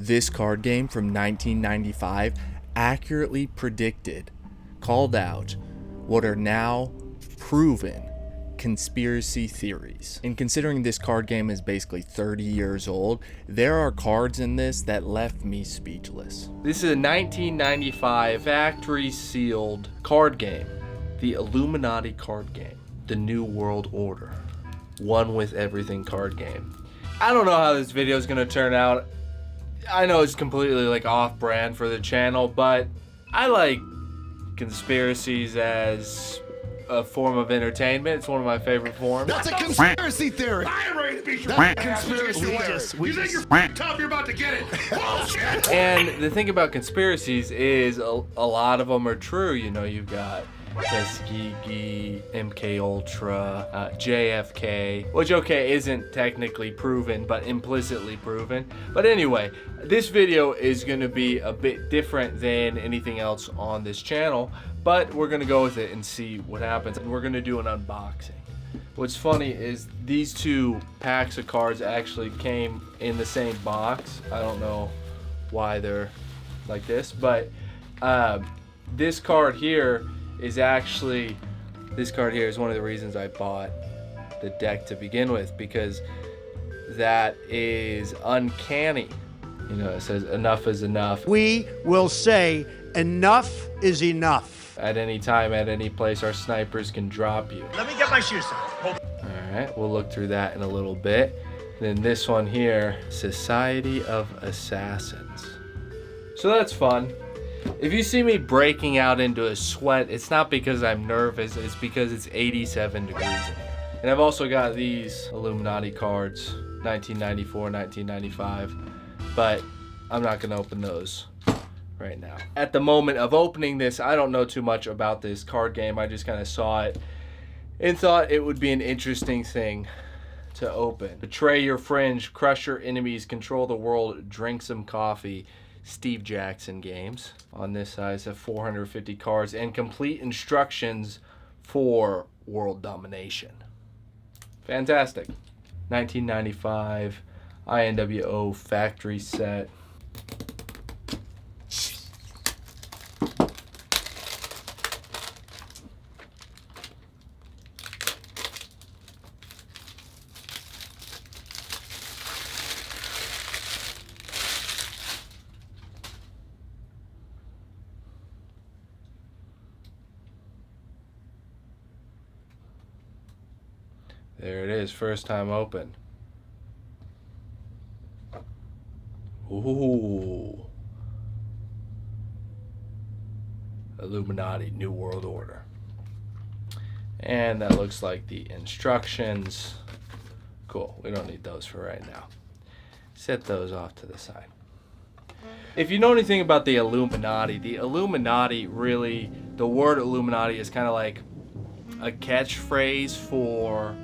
This card game from 1995 accurately predicted, called out, what are now proven conspiracy theories. And considering this card game is basically 30 years old, there are cards in this that left me speechless. This is a 1995 factory sealed card game, the Illuminati card game, the New World Order, one with everything card game. I don't know how this video is gonna turn out. I know it's completely like off-brand for the channel, but I like conspiracies as a form of entertainment. It's one of my favorite forms. That's a conspiracy theory. I'm ready to beat your Conspiracy theory. theory. You think you're tough, you're about to get it. Bullshit! And the thing about conspiracies is a lot of them are true. You know, you've got Tuskegee, MK Ultra, JFK, which okay isn't technically proven but implicitly proven. But anyway, this video is going to be a bit different than anything else on this channel, but we're going to go with it and see what happens, and we're going to do an unboxing. What's funny is these two packs of cards actually came in the same box. I don't know why they're like this, but this card here is actually, this card here is one of the reasons I bought the deck to begin with, because that is uncanny. You know, it says enough is enough. We will say enough is enough. At any time, at any place, our snipers can drop you. Let me get my shoes on. Alright, we'll look through that in a little bit. Then this one here, Society of Assassins. So that's fun. If you see me breaking out into a sweat, it's not because I'm nervous, it's because it's 87 degrees in here. And I've also got these Illuminati cards, 1994, 1995, but I'm not gonna open those right now. At the moment of opening this, I don't know too much about this card game. I just kind of saw it and thought it would be an interesting thing to open. Betray your fringe, crush your enemies, control the world, drink some coffee. Steve Jackson games. On this side, it's 450 cards and complete instructions for world domination. Fantastic. 1995 INWO factory set. There it is, first time open. Ooh. Illuminati, New World Order. And that looks like the instructions. Cool, we don't need those for right now. Set those off to the side. If you know anything about the Illuminati really, the word Illuminati is kind of like a catchphrase for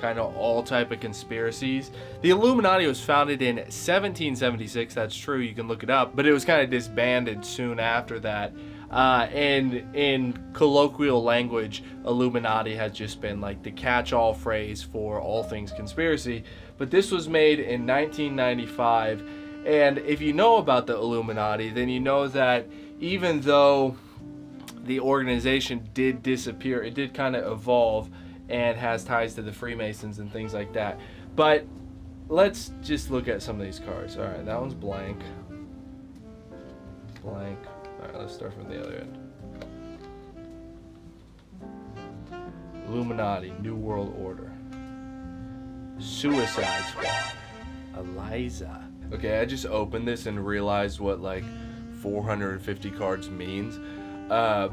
kind of all type of conspiracies. The Illuminati was founded in 1776, that's true, you can look it up, but it was kind of disbanded soon after that. And in colloquial language, Illuminati has just been like the catch-all phrase for all things conspiracy. But this was made in 1995, and if you know about the Illuminati, then you know that even though the organization did disappear, it did kind of evolve and has ties to the Freemasons and things like that. But let's just look at some of these cards. All right, that one's blank. Blank. All right, let's start from the other end. Illuminati, New World Order. Suicide Squad. Eliza. Okay, I just opened this and realized what like 450 cards means. I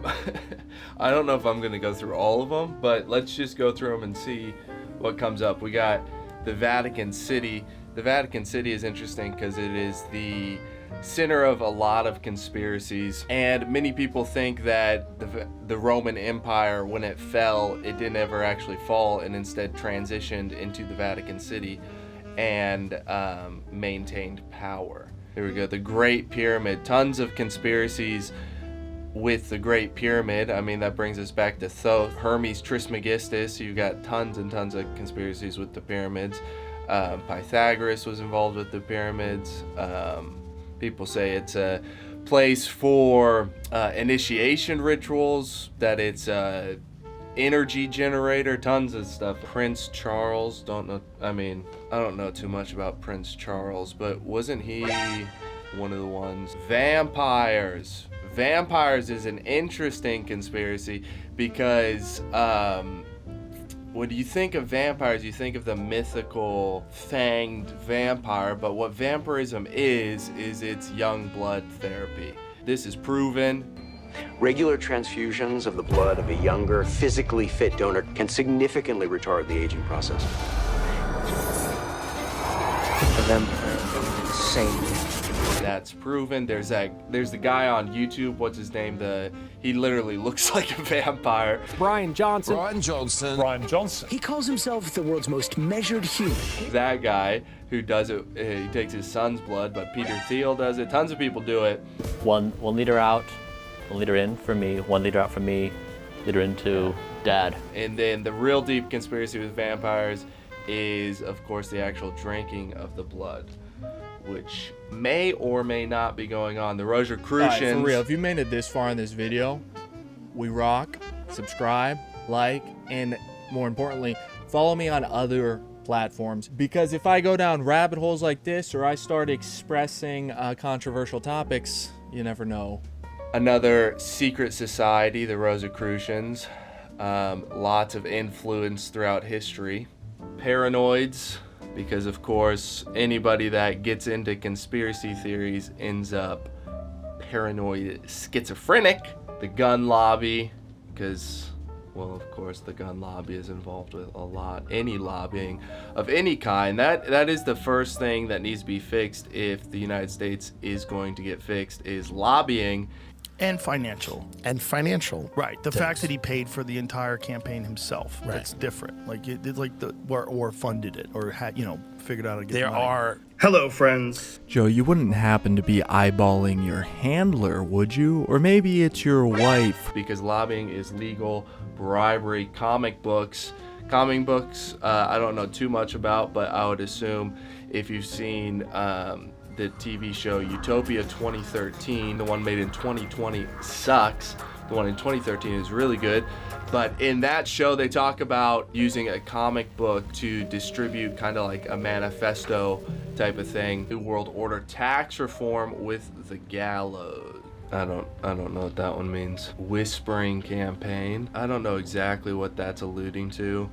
don't know if I'm gonna go through all of them, but let's just go through them and see what comes up. We got the Vatican City. The Vatican City is interesting because it is the center of a lot of conspiracies, and many people think that the Roman Empire, when it fell, it didn't ever actually fall and instead transitioned into the Vatican City and maintained power. Here we go, the Great Pyramid. Tons of conspiracies with the Great Pyramid. I mean, that brings us back to Thoth, Hermes Trismegistus. You've got tons and tons of conspiracies with the pyramids. Pythagoras was involved with the pyramids. People say it's a place for initiation rituals, that it's a energy generator, tons of stuff. Prince Charles, I don't know too much about Prince Charles, but wasn't he one of the ones? Vampires is an interesting conspiracy because when you think of vampires, you think of the mythical fanged vampire, but what vampirism is it's young blood therapy. This is proven. Regular transfusions of the blood of a younger, physically fit donor can significantly retard the aging process. For them, insane. That's proven. There's the guy on YouTube, what's his name? He literally looks like a vampire. Brian Johnson. He calls himself the world's most measured human. That guy who does it, he takes his son's blood, but Peter Thiel does it. Tons of people do it. 1 liter out, 1 liter in for me, 1 liter out for me, liter into dad. And then the real deep conspiracy with vampires is, of course, the actual drinking of the blood, which may or may not be going on. The Rosicrucians. Right, for real, if you made it this far in this video, we rock. Subscribe, like, and more importantly, follow me on other platforms, because if I go down rabbit holes like this or I start expressing controversial topics, you never know. Another secret society, the Rosicrucians. Lots of influence throughout history. Paranoids, because of course anybody that gets into conspiracy theories ends up paranoid, schizophrenic. The gun lobby, because, well, of course the gun lobby is involved with any lobbying of any kind. That is the first thing that needs to be fixed if the United States is going to get fixed, is lobbying. And financial. Right. The fact that he paid for the entire campaign himself. Right. That's different. Like, it did, like, or funded it, or had, figured out how to get the money. Hello, friends. Joe, you wouldn't happen to be eyeballing your handler, would you? Or maybe it's your wife. Because lobbying is legal. Bribery, comic books, I don't know too much about, but I would assume if you've seen the TV show Utopia 2013, the one made in 2020 sucks. The one in 2013 is really good. But in that show, they talk about using a comic book to distribute kind of like a manifesto type of thing. New World Order tax reform with the gallows. I don't know what that one means. Whispering campaign. I don't know exactly what that's alluding to.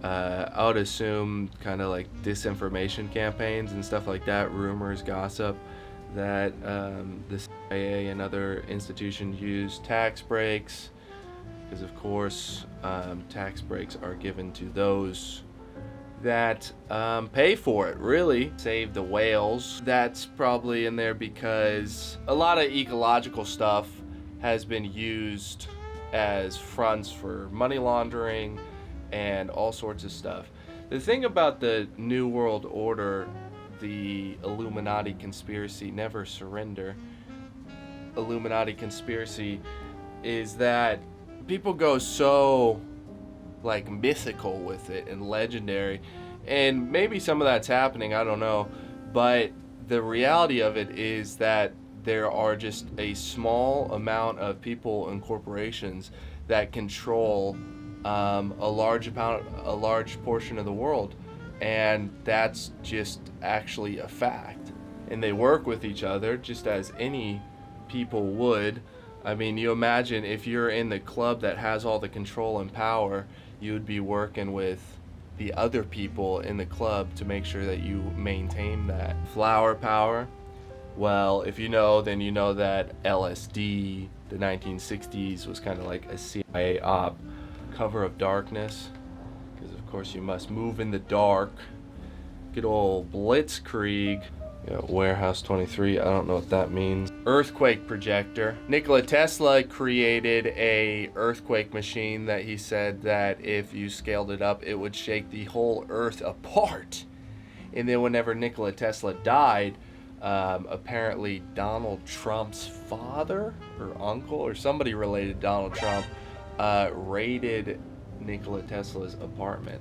I would assume kind of like disinformation campaigns and stuff like that, rumors, gossip, that the CIA and other institutions use. Tax breaks, because of course tax breaks are given to those that pay for it, really. Save the whales. That's probably in there because a lot of ecological stuff has been used as fronts for money laundering and all sorts of stuff. The thing about the New World Order, the Illuminati conspiracy, never surrender, Illuminati conspiracy, is that people go so like mythical with it and legendary, and maybe some of that's happening, I don't know, but the reality of it is that there are just a small amount of people and corporations that control a large portion of the world, and that's just actually a fact. And they work with each other just as any people would. I mean, you imagine if you're in the club that has all the control and power, you would be working with the other people in the club to make sure that you maintain that. Flower power. Well, if you know, then you know that LSD, the 1960s, was kind of like a CIA op. Cover of darkness, because of course you must move in the dark. Good old blitzkrieg. Warehouse 23, I don't know what that means. Earthquake projector. Nikola Tesla created a earthquake machine that he said that if you scaled it up, it would shake the whole earth apart. And then whenever Nikola Tesla died, apparently Donald Trump's father or uncle or somebody related to Donald Trump raided Nikola Tesla's apartment.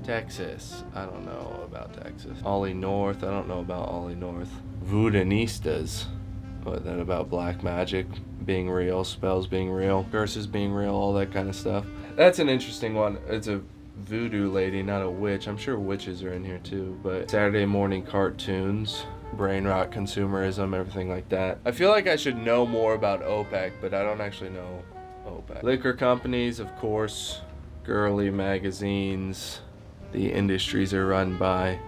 Texas, I don't know about Texas. Ollie North, I don't know about Ollie North. Voodinistas, What, that about black magic being real, spells being real, curses being real, all that kind of stuff. That's an interesting one. It's a voodoo lady, not a witch. I'm sure witches are in here too, but Saturday morning cartoons, brain rot, consumerism, everything like that. I feel like I should know more about OPEC, but I don't actually know OPEC. Liquor companies, of course, girly magazines. The industries are run by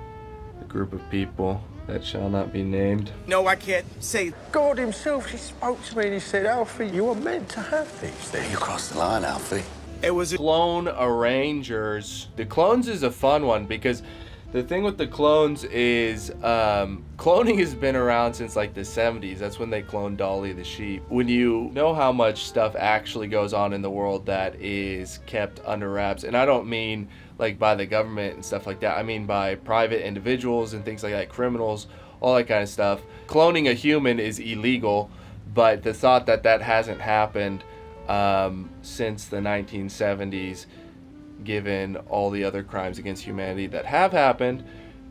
a group of people that shall not be named. No, I can't say. God himself, he spoke to me and he said, Alfie, you were meant to have these things. You crossed the line, Alfie. It was Clone arrangers. The clones is a fun one because the thing with the clones is cloning has been around since like the 70s. That's when they cloned Dolly the sheep. When you know how much stuff actually goes on in the world that is kept under wraps, and I don't mean like by the government and stuff like that. I mean by private individuals and things like that, criminals, all that kind of stuff. Cloning a human is illegal, but the thought that that hasn't happened since the 1970s, given all the other crimes against humanity that have happened,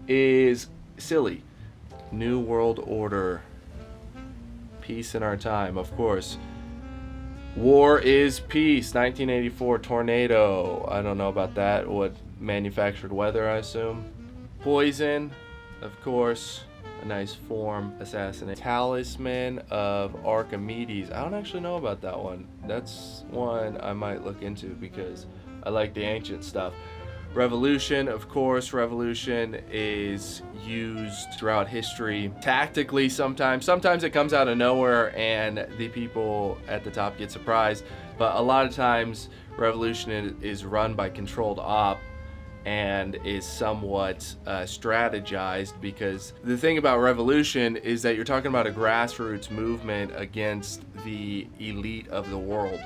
is silly. New World Order. Peace in our time, of course. War is Peace, 1984, tornado. I don't know about that. What, manufactured weather, I assume. Poison, of course. A nice form assassination. Talisman of Archimedes. I don't actually know about that one. That's one I might look into because I like the ancient stuff. Revolution, of course. Revolution is used throughout history tactically sometimes. Sometimes it comes out of nowhere and the people at the top get surprised. But a lot of times revolution is run by controlled op and is somewhat strategized, because the thing about revolution is that you're talking about a grassroots movement against the elite of the world.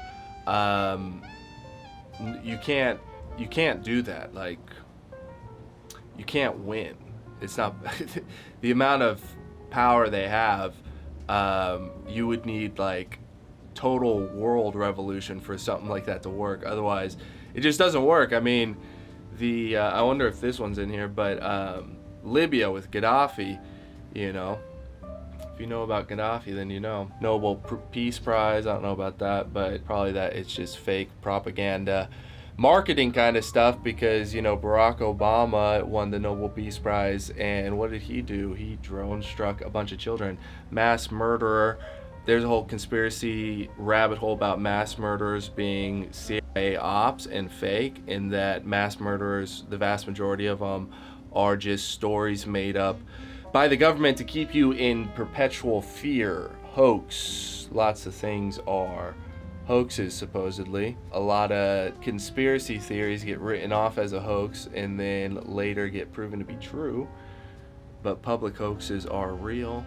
You can't do that. Like, you can't win. It's not the amount of power they have. You would need like total world revolution for something like that to work. Otherwise, it just doesn't work. I mean, I wonder if this one's in here, but Libya with Gaddafi, you know. If you know about Gaddafi, then you know. Nobel Peace Prize, I don't know about that, but probably that it's just fake propaganda, marketing kind of stuff, because, you know, Barack Obama won the Nobel Peace Prize, and what did he do? He drone struck a bunch of children. Mass murderer. There's a whole conspiracy rabbit hole about mass murderers being CIA ops and fake, in that mass murderers, the vast majority of them, are just stories made up by the government to keep you in perpetual fear. Hoax. Lots of things are hoaxes, supposedly. A lot of conspiracy theories get written off as a hoax and then later get proven to be true. But public hoaxes are real.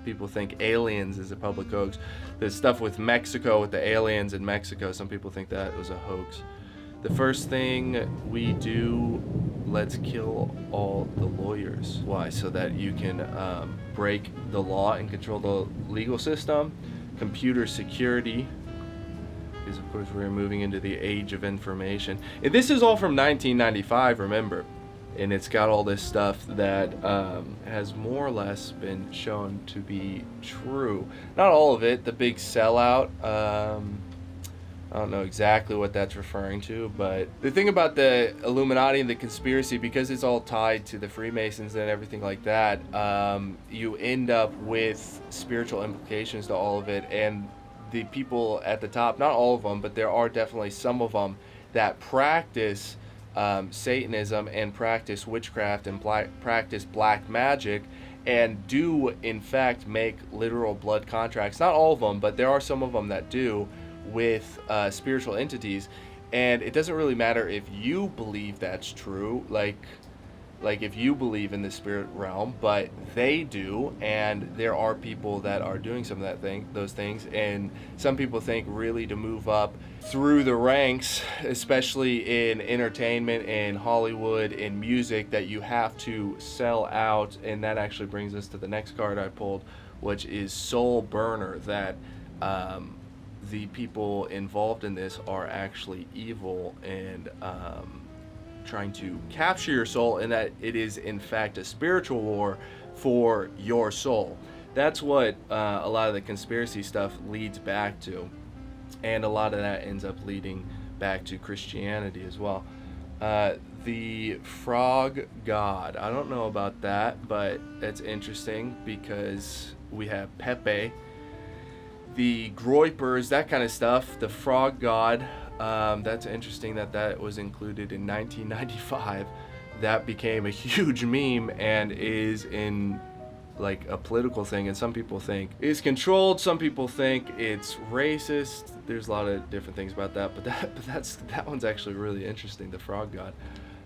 People think aliens is a public hoax. The stuff with Mexico, with the aliens in Mexico, some people think that was a hoax. The first thing we do, let's kill all the lawyers. Why? So that you can break the law and control the legal system. Computer security, because of course we're moving into the age of information. And this is all from 1995, remember. And it's got all this stuff that has more or less been shown to be true. Not all of it. The big sellout, I don't know exactly what that's referring to, but the thing about the Illuminati and the conspiracy, because it's all tied to the Freemasons and everything like that, you end up with spiritual implications to all of it. And the people at the top, not all of them, but there are definitely some of them that practice Satanism and practice witchcraft and practice black magic, and do in fact make literal blood contracts. Not all of them, but there are some of them that do, with spiritual entities. And it doesn't really matter if you believe that's true, like if you believe in the spirit realm, but they do, and there are people that are doing some of those things, and some people think really to move up through the ranks, especially in entertainment and Hollywood and music, that you have to sell out. And that actually brings us to the next card I pulled, which is Soul Burner, that the people involved in this are actually evil and trying to capture your soul, and that it is in fact a spiritual war for your soul. That's what a lot of the conspiracy stuff leads back to. And a lot of that ends up leading back to Christianity as well. The frog god. I don't know about that, but it's interesting because we have Pepe, the Groypers, that kind of stuff. The frog god. That's interesting that was included in 1995. That became a huge meme and is in like a political thing, and some people think it's controlled, some people think it's racist. There's a lot of different things about that, but that one's actually really interesting, the frog god.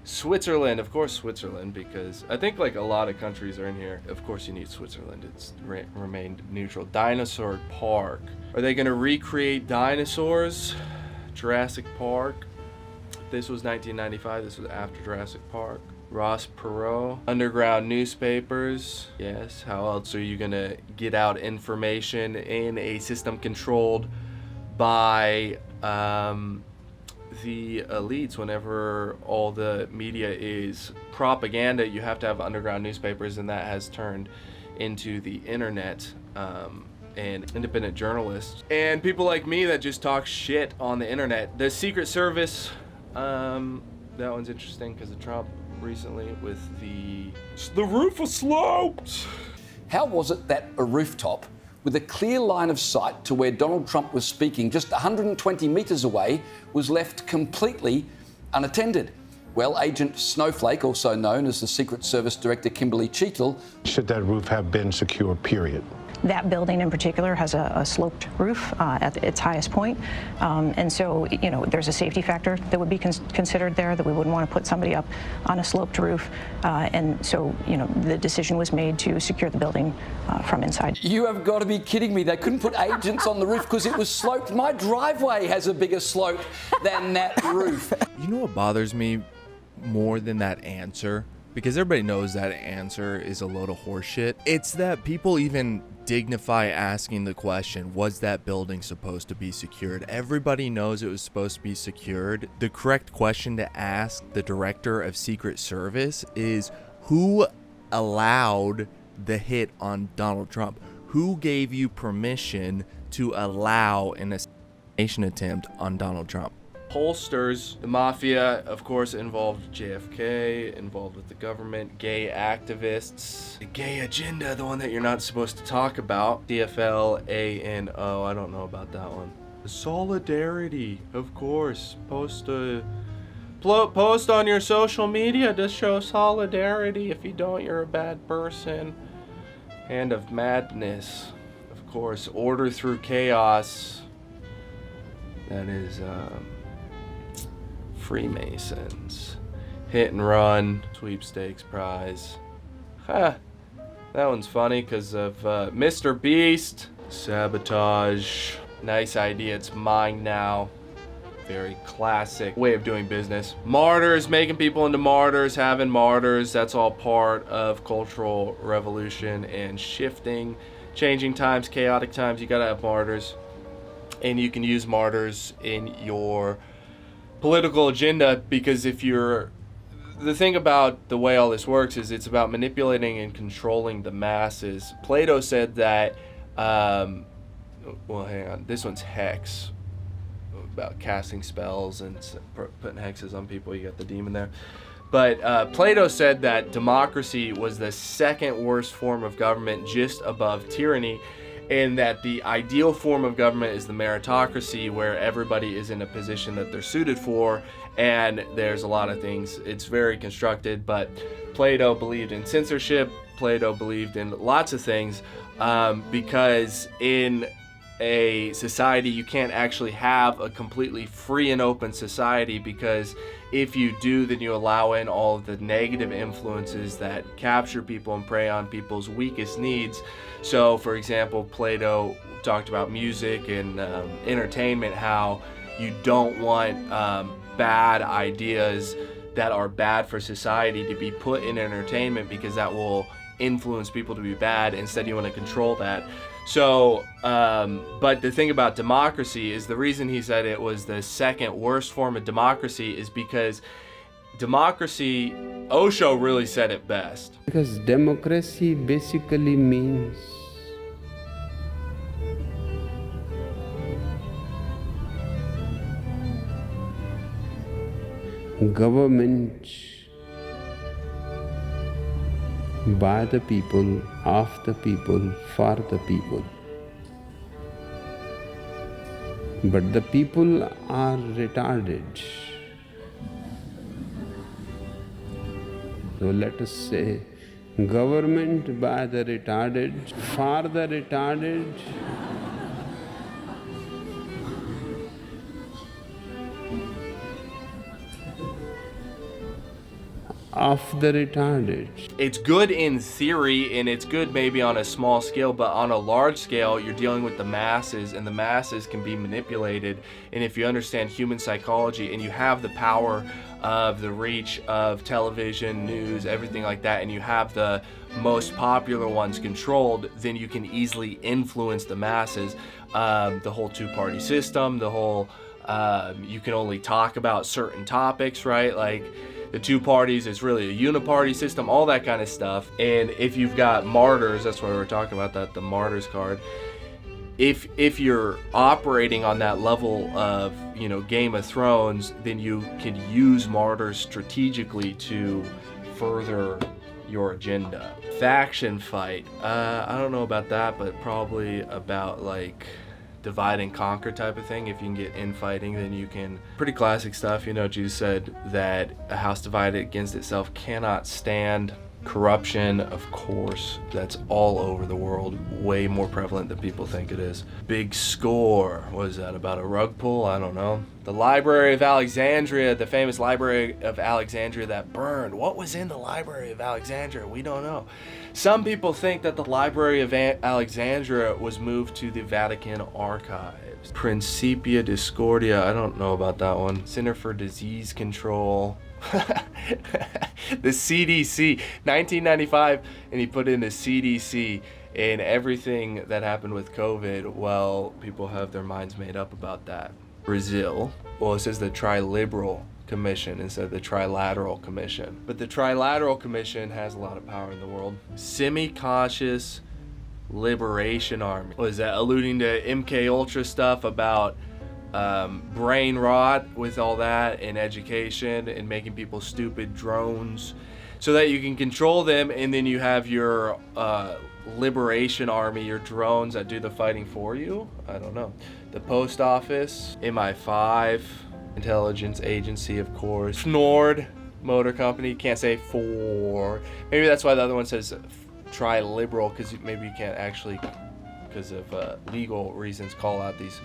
Switzerland, of course Switzerland, because I think like a lot of countries are in here. Of course you need Switzerland, it's remained neutral. Dinosaur Park. Are they gonna recreate dinosaurs? Jurassic Park. This was 1995, this was after Jurassic Park. Ross Perot. Underground newspapers. Yes, how else are you gonna get out information in a system controlled by the elites? Whenever all the media is propaganda, you have to have underground newspapers, and that has turned into the internet and independent journalists and people like me that just talk shit on the internet. The Secret Service, that one's interesting because of Trump recently with the roof was sloped. How was it that a rooftop with a clear line of sight to where Donald Trump was speaking just 120 metres away was left completely unattended? Well, Agent Snowflake, also known as the Secret Service Director Kimberly Cheetle, should that roof have been secure, period? That building in particular has a sloped roof at its highest point. And so, you know, there's a safety factor that would be considered there, that we wouldn't want to put somebody up on a sloped roof. And so, you know, the decision was made to secure the building from inside. You have got to be kidding me. They couldn't put agents on the roof because it was sloped. My driveway has a bigger slope than that roof. You know what bothers me more than that answer? Because everybody knows that answer is a load of horseshit. It's that people even dignify asking the question, was that building supposed to be secured? Everybody knows it was supposed to be secured. The correct question to ask the director of Secret Service is, who allowed the hit on Donald Trump? Who gave you permission to allow an assassination attempt on Donald Trump? Pollsters, the mafia, of course, involved JFK, involved with the government, gay activists, the gay agenda, the one that you're not supposed to talk about, DFL-ANO, I don't know about that one. Solidarity, of course, post on your social media to show solidarity. If you don't, you're a bad person. Hand of madness, of course, order through chaos. That is, Freemasons. Hit and run. Sweepstakes prize. Ha! That one's funny because of Mr. Beast. Sabotage. Nice idea. It's mine now. Very classic way of doing business. Martyrs. Making people into martyrs. Having martyrs. That's all part of cultural revolution and shifting. Changing times. Chaotic times. You gotta have martyrs. And you can use martyrs in your political agenda, because if you're, the thing about the way all this works is it's about manipulating and controlling the masses. Plato said that, well, hang on, this one's hex, about casting spells and putting hexes on people. You got the demon there. But Plato said that democracy was the second worst form of government, just above tyranny, and that the ideal form of government is the meritocracy, where everybody is in a position that they're suited for, and there's a lot of things. It's very constructed, but Plato believed in censorship. Plato believed in lots of things, because in a society you can't actually have a completely free and open society, because if you do, then you allow in all of the negative influences that capture people and prey on people's weakest needs. So, for example, Plato talked about music and entertainment, how you don't want bad ideas that are bad for society to be put in entertainment, because that will influence people to be bad. Instead, you want to control that. So, but the thing about democracy is, the reason he said it was the second worst form of democracy is because democracy, Osho really said it best. Because democracy basically means government by the people, of the people, for the people. But the people are retarded. So let us say, government by the retarded, for the retarded, of the retarded. It's good in theory, and it's good maybe on a small scale, but on a large scale, you're dealing with the masses, and the masses can be manipulated. And if you understand human psychology, and you have the power of the reach of television, news, everything like that, and you have the most popular ones controlled, then you can easily influence the masses. The whole two-party system, the whole, you can only talk about certain topics, right? Like, the two parties is really a uniparty system, all that kind of stuff. And if you've got martyrs, that's why we were talking about that, the martyrs card. If you're operating on that level of, you know, Game of Thrones, then you can use martyrs strategically to further your agenda. Faction fight, I don't know about that, but probably about like divide and conquer type of thing. If you can get infighting, then you can. Pretty classic stuff. You know, Jesus said that a house divided against itself cannot stand. Corruption, of course, that's all over the world, way more prevalent than people think it is. Big score, what is that, about a rug pull? I don't know. The Library of Alexandria, the famous Library of Alexandria that burned. What was in the Library of Alexandria? We don't know. Some people think that the Library of Alexandria was moved to the Vatican archives. Principia Discordia, I don't know about that one. Center for Disease Control. The CDC, 1995, and he put in the CDC, and everything that happened with COVID, well, people have their minds made up about that. Brazil, well, it says the Triliberal Commission instead of the Trilateral Commission. But the Trilateral Commission has a lot of power in the world. Semi-conscious Liberation Army. Was that alluding to MK Ultra stuff about brain rot with all that and education and making people stupid drones so that you can control them, and then you have your liberation army, your drones that do the fighting for you? I don't know. The post office, MI5, intelligence agency, of course. Snowden Motor Company, can't say Ford. Maybe that's why the other one says tri-liberal, because maybe you can't actually, because of legal reasons, call out these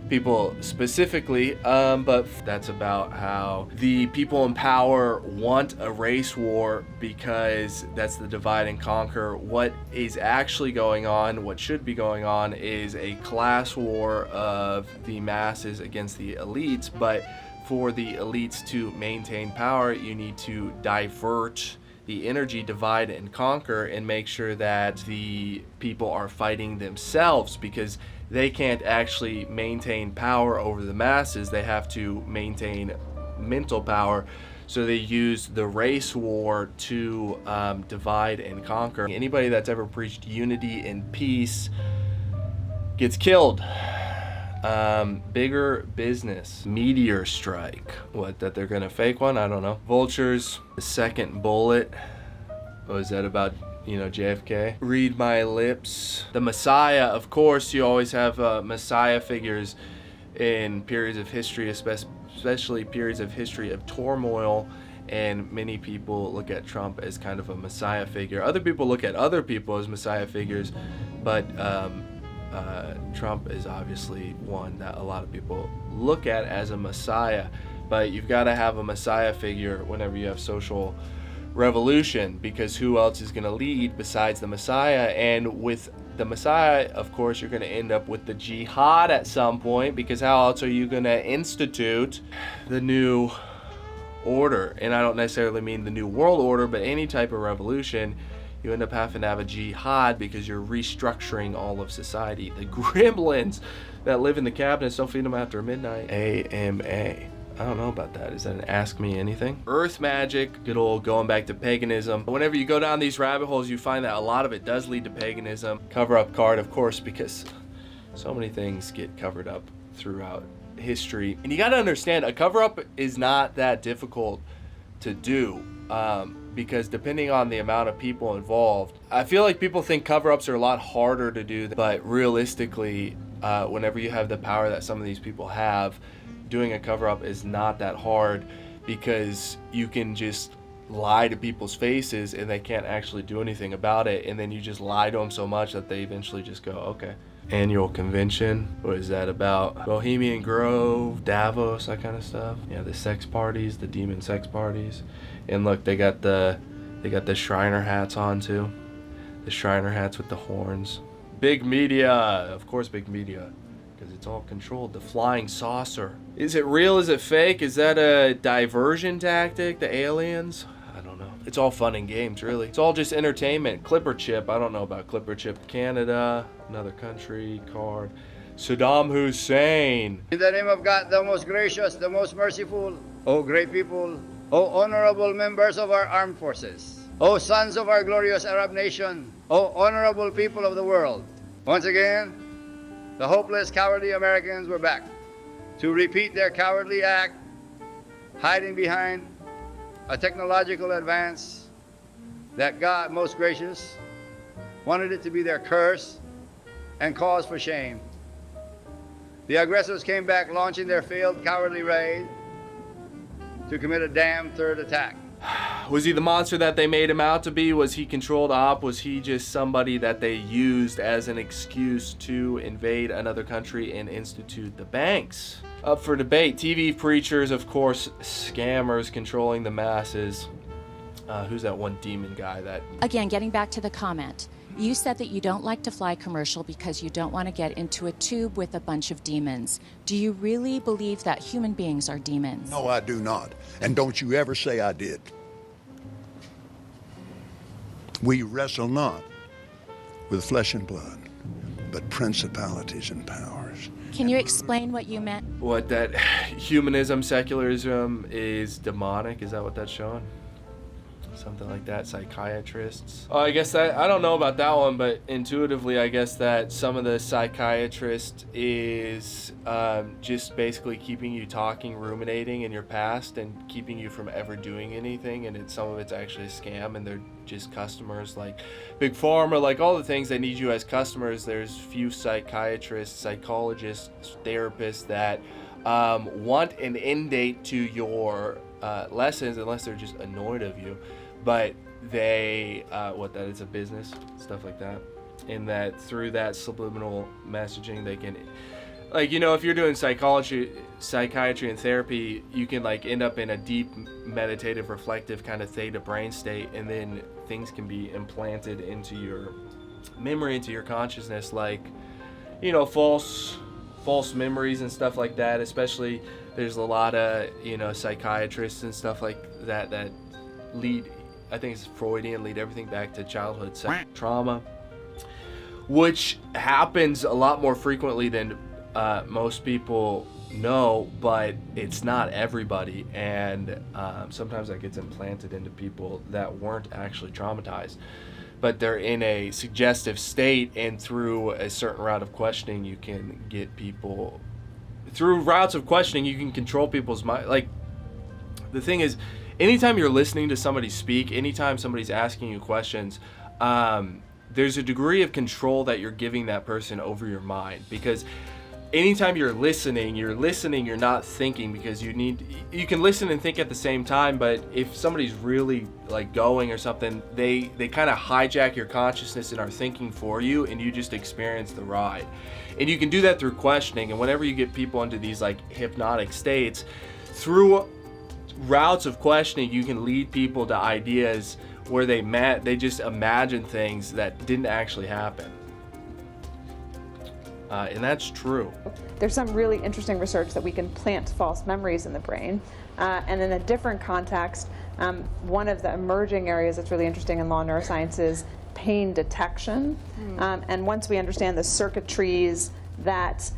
people specifically, but that's about how the people in power want a race war because that's the divide and conquer. What is actually going on, what should be going on, is a class war of the masses against the elites. But for the elites to maintain power, you need to divert the energy, divide and conquer, and make sure that the people are fighting themselves, because they can't actually maintain power over the masses. They have to maintain mental power. So they use the race war to divide and conquer. Anybody that's ever preached unity and peace gets killed. Bigger business, meteor strike. What, that they're gonna fake one? I don't know. Vultures, the second bullet. What was that about? You know, JFK. Read my lips. The Messiah, of course, you always have Messiah figures in periods of history, especially periods of history of turmoil, and many people look at Trump as kind of a Messiah figure. Other people look at other people as Messiah figures, but Trump is obviously one that a lot of people look at as a Messiah. But you've got to have a Messiah figure whenever you have social revolution, because who else is going to lead besides the Messiah? And with the Messiah, of course, you're going to end up with the jihad at some point, because how else are you going to institute the new order? And I don't necessarily mean the new world order, but any type of revolution, you end up having to have a jihad, because you're restructuring all of society. The gremlins that live in the cabinets, don't feed them after midnight. AMA. I don't know about that. Is that an Ask Me Anything? Earth magic, good old going back to paganism. Whenever you go down these rabbit holes, you find that a lot of it does lead to paganism. Cover up card, of course, because so many things get covered up throughout history. And you got to understand, a cover-up is not that difficult to do, because depending on the amount of people involved, I feel like people think cover-ups are a lot harder to do, but realistically, whenever you have the power that some of these people have, doing a cover-up is not that hard, because you can just lie to people's faces and they can't actually do anything about it, and then you just lie to them so much that they eventually just go, okay. Annual convention, what is that about? Bohemian Grove, Davos, that kind of stuff. Yeah, the sex parties, the demon sex parties. And look, they got the Shriner hats on too. The Shriner hats with the horns. Big media, of course big media, because it's all controlled. The flying saucer. Is it real? Is it fake? Is that a diversion tactic? The aliens? I don't know. It's all fun and games, really. It's all just entertainment. Clipper chip. I don't know about Clipper chip. Canada, another country, card. Saddam Hussein. In the name of God, the most gracious, the most merciful, O great people, O honorable members of our armed forces, O sons of our glorious Arab nation, O honorable people of the world. Once again, the hopeless, cowardly Americans were back to repeat their cowardly act, hiding behind a technological advance that God, most gracious, wanted it to be their curse and cause for shame. The aggressors came back launching their failed cowardly raid to commit a damn third attack. Was he the monster that they made him out to be? Was he controlled op? Was he just somebody that they used as an excuse to invade another country and institute the banks? Up for debate. TV preachers, of course, scammers controlling the masses. Who's that one demon guy that... Again, getting back to the comment. You said that you don't like to fly commercial because you don't want to get into a tube with a bunch of demons. Do you really believe that human beings are demons? No, I do not. And don't you ever say I did. We wrestle not with flesh and blood, but principalities and powers. Can you explain what you meant? What, that humanism, secularism is demonic? Is that what that's showing? Something like that. Psychiatrists. Oh, I guess that, I don't know about that one, but intuitively I guess that some of the psychiatrist is just basically keeping you talking, ruminating in your past and keeping you from ever doing anything, and some of it's actually a scam, and they're just customers like Big Pharma, like all the things they need you as customers. There's few psychiatrists, psychologists, therapists that want an end date to your lessons unless they're just annoyed of you. But they, that is a business, stuff like that. And that through that subliminal messaging, they can, like, you know, if you're doing psychiatry and therapy, you can like end up in a deep meditative, reflective kind of theta brain state, and then things can be implanted into your memory, into your consciousness, like, you know, false memories and stuff like that. Especially, there's a lot of, you know, psychiatrists and stuff like that that lead, I think it's Freudian, lead everything back to childhood trauma, which happens a lot more frequently than most people know, but it's not everybody, and sometimes that gets implanted into people that weren't actually traumatized, but they're in a suggestive state, and through a certain route of questioning you can get people, through routes of questioning you can control people's mind. Like, the thing is, anytime you're listening to somebody speak, anytime somebody's asking you questions, there's a degree of control that you're giving that person over your mind, because anytime you're listening, you're not thinking, because you can listen and think at the same time. But if somebody's really like going or something, they kind of hijack your consciousness and are thinking for you, and you just experience the ride. And you can do that through questioning. And whenever you get people into these like hypnotic states, through routes of questioning, you can lead people to ideas where they just imagine things that didn't actually happen. And that's true. There's some really interesting research that we can plant false memories in the brain. And in a different context, one of the emerging areas that's really interesting in law neuroscience is pain detection. And once we understand the circuitries that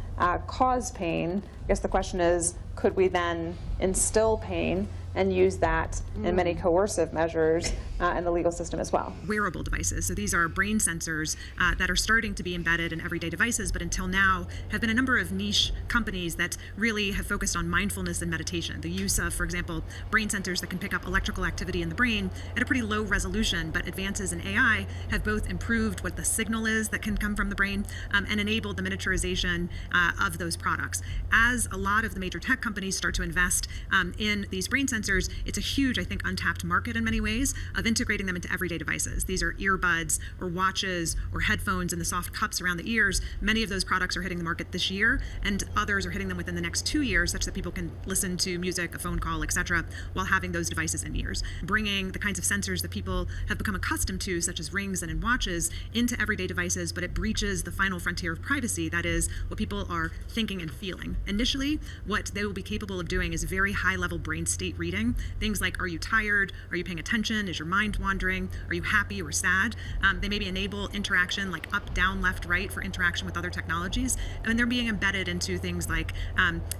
cause pain, I guess the question is, could we then instill pain and use that in many coercive measures and the legal system as well. Wearable devices. So these are brain sensors that are starting to be embedded in everyday devices, but until now have been a number of niche companies that really have focused on mindfulness and meditation. The use of, for example, brain sensors that can pick up electrical activity in the brain at a pretty low resolution, but advances in AI have both improved what the signal is that can come from the brain and enabled the miniaturization of those products. As a lot of the major tech companies start to invest in these brain sensors, it's a huge, I think, untapped market in many ways of integrating them into everyday devices. These are earbuds or watches or headphones and the soft cups around the ears. Many of those products are hitting the market this year, and others are hitting them within the next 2 years, such that people can listen to music, a phone call, etc., while having those devices in ears. Bringing the kinds of sensors that people have become accustomed to, such as rings and in watches, into everyday devices, but it breaches the final frontier of privacy, that is, what people are thinking and feeling. Initially, what they will be capable of doing is very high-level brain state reading. Things like, are you tired? Are you paying attention? Is your mind wandering? Are you happy or sad? They maybe enable interaction like up, down, left, right for interaction with other technologies. And they're being embedded into things like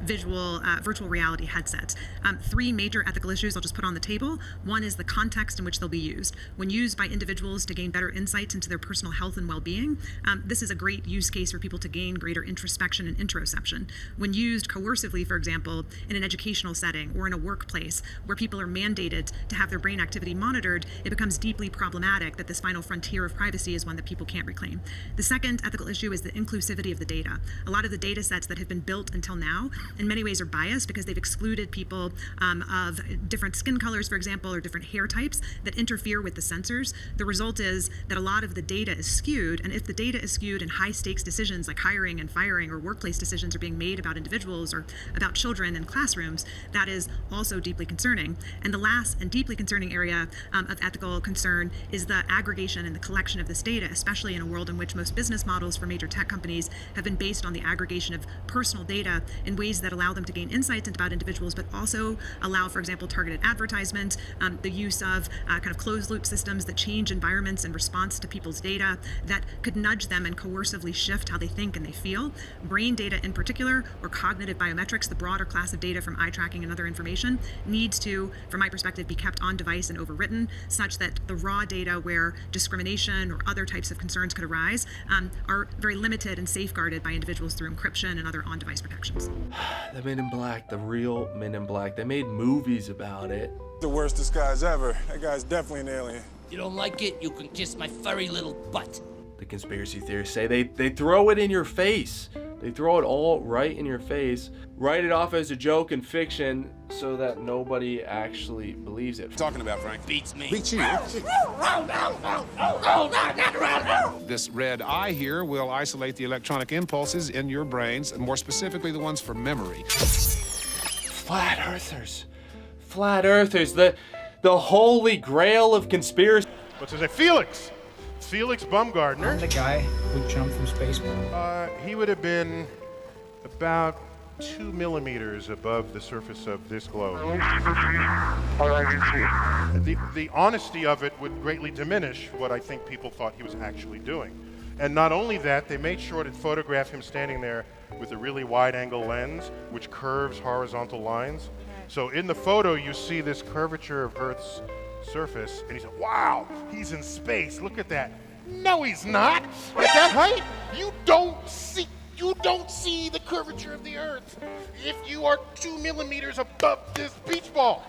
virtual reality headsets. 3 major ethical issues I'll just put on the table. One is the context in which they'll be used. When used by individuals to gain better insights into their personal health and well-being, this is a great use case for people to gain greater introspection and introception. When used coercively, for example, in an educational setting or in a workplace where people are mandated to have their brain activity monitored, it becomes deeply problematic that this final frontier of privacy is one that people can't reclaim. The second ethical issue is the inclusivity of the data. A lot of the data sets that have been built until now in many ways are biased because they've excluded people of different skin colors, for example, or different hair types that interfere with the sensors. The result is that a lot of the data is skewed, and if the data is skewed and high stakes decisions like hiring and firing or workplace decisions are being made about individuals or about children in classrooms, that is also deeply concerning. And the last and deeply concerning area of ethical concern is the aggregation and the collection of this data, especially in a world in which most business models for major tech companies have been based on the aggregation of personal data in ways that allow them to gain insights about individuals, but also allow, for example, targeted advertisement, the use of kind of closed loop systems that change environments in response to people's data that could nudge them and coercively shift how they think and they feel. Brain data in particular, or cognitive biometrics, the broader class of data from eye tracking and other information, needs to, from my perspective, be kept on device and overwritten such that the raw data where discrimination or other types of concerns could arise are very limited and safeguarded by individuals through encryption and other on-device protections. The Men in Black, the real Men in Black, they made movies about it. The worst disguise ever. That guy's definitely an alien. You don't like it? You can kiss my furry little butt. The conspiracy theorists say they throw it in your face. They throw it all right in your face, write it off as a joke and fiction so that nobody actually believes it. Talking about, Frank? Beats me. Beats you. This red eye here will isolate the electronic impulses in your brains, and more specifically the ones for memory. Flat earthers. Flat earthers. The holy grail of conspiracy. What's his name? Felix! Felix Baumgartner. The guy who jumped from space. He would have been about 2 millimeters above the surface of this globe. The honesty of it would greatly diminish what I think people thought he was actually doing. And not only that, they made sure to photograph him standing there with a really wide-angle lens, which curves horizontal lines. So in the photo, you see this curvature of Earth's surface, and he said, wow, he's in space, look at that. No, he's not. At that height, you don't see the curvature of the Earth if you are 2 millimeters above this beach ball.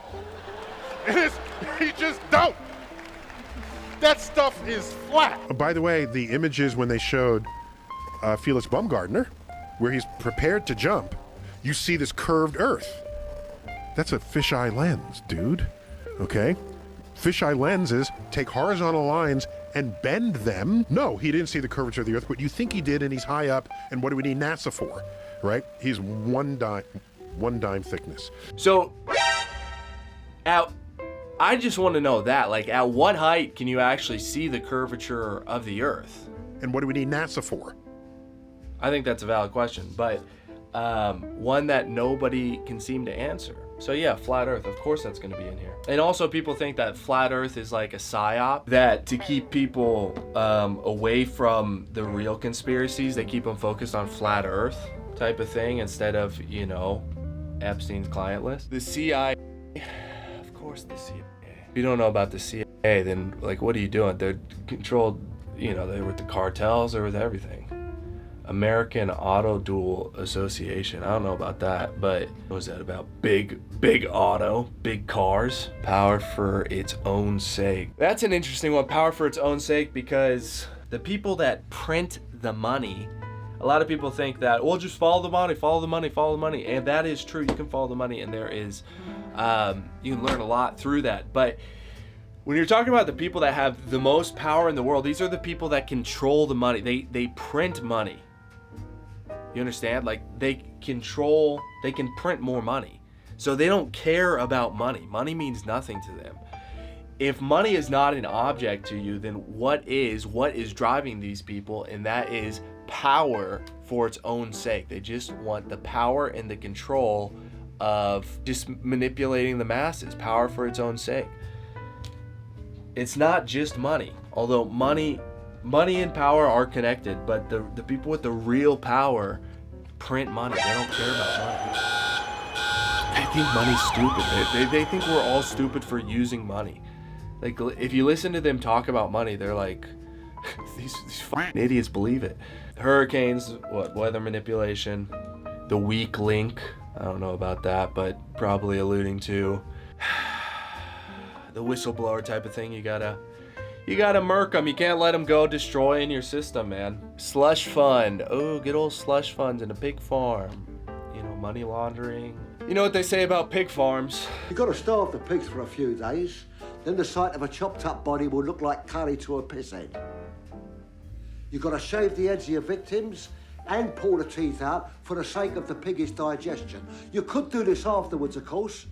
You just don't. That stuff is flat. By the way, the images when they showed Felix Baumgartner, where he's prepared to jump, you see this curved Earth. That's a fisheye lens, dude. Okay? Fisheye lenses take horizontal lines and bend them. No, he didn't see the curvature of the Earth, but you think he did, and he's high up, and what do we need NASA for, right? He's one dime thickness. So, I just want to know that, like, at what height can you actually see the curvature of the Earth? And what do we need NASA for? I think that's a valid question, but one that nobody can seem to answer. So yeah, flat Earth, of course that's going to be in here. And also people think that flat Earth is like a psyop, that to keep people away from the real conspiracies, they keep them focused on flat Earth type of thing instead of, you know, Epstein's client list. The CIA, of course the CIA. If you don't know about the CIA, Hey, then like, what are you doing? They're controlled, you know, they're with the cartels or with everything. American Auto Dual Association. I don't know about that, but what was that about? Big auto, big cars, power for its own sake. That's an interesting one, power for its own sake, because the people that print the money, a lot of people think that, well, just follow the money, follow the money, follow the money. And that is true. You can follow the money, and there is, you can learn a lot through that. But when you're talking about the people that have the most power in the world, these are the people that control the money. They print money. You understand? Like, they can print more money. So they don't care about money. Money means nothing to them. If money is not an object to you, then what is driving these people? And that is power for its own sake. They just want the power and the control of just manipulating the masses. Power for its own sake. It's not just money, although money and power are connected, but the people with the real power print money. They don't care about money. They think money's stupid. They think we're all stupid for using money. Like, if you listen to them talk about money, they're like, these fucking idiots believe it. Hurricanes, weather manipulation, the weak link. I don't know about that, but probably alluding to the whistleblower type of thing. You gotta murk them. You can't let them go destroying your system, man. Slush fund. Oh, good old slush funds in a pig farm. You know, money laundering. You know what they say about pig farms? You've got to starve the pigs for a few days. Then the sight of a chopped up body will look like curry to a pisshead. You've got to shave the heads of your victims and pull the teeth out for the sake of the piggish digestion. You could do this afterwards, of course,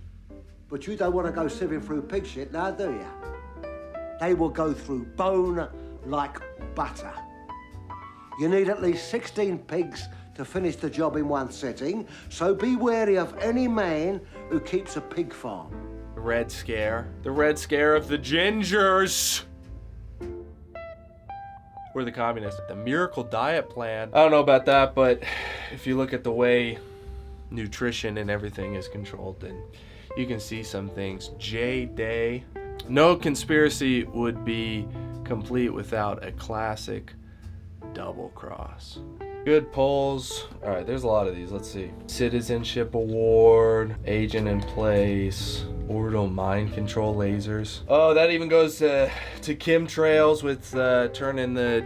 but you don't want to go sieving through pig shit now, do you? They will go through bone like butter. You need at least 16 pigs to finish the job in one sitting, so be wary of any man who keeps a pig farm. The Red Scare of the gingers. We're the communists. The miracle diet plan. I don't know about that, but if you look at the way nutrition and everything is controlled, then you can see some things. J-Day. No conspiracy would be complete without a classic double cross. Good polls. All right, there's a lot of these. Let's see. Citizenship Award, Agent in Place, Orbital Mind Control Lasers. Oh, that even goes to chemtrails with turning the,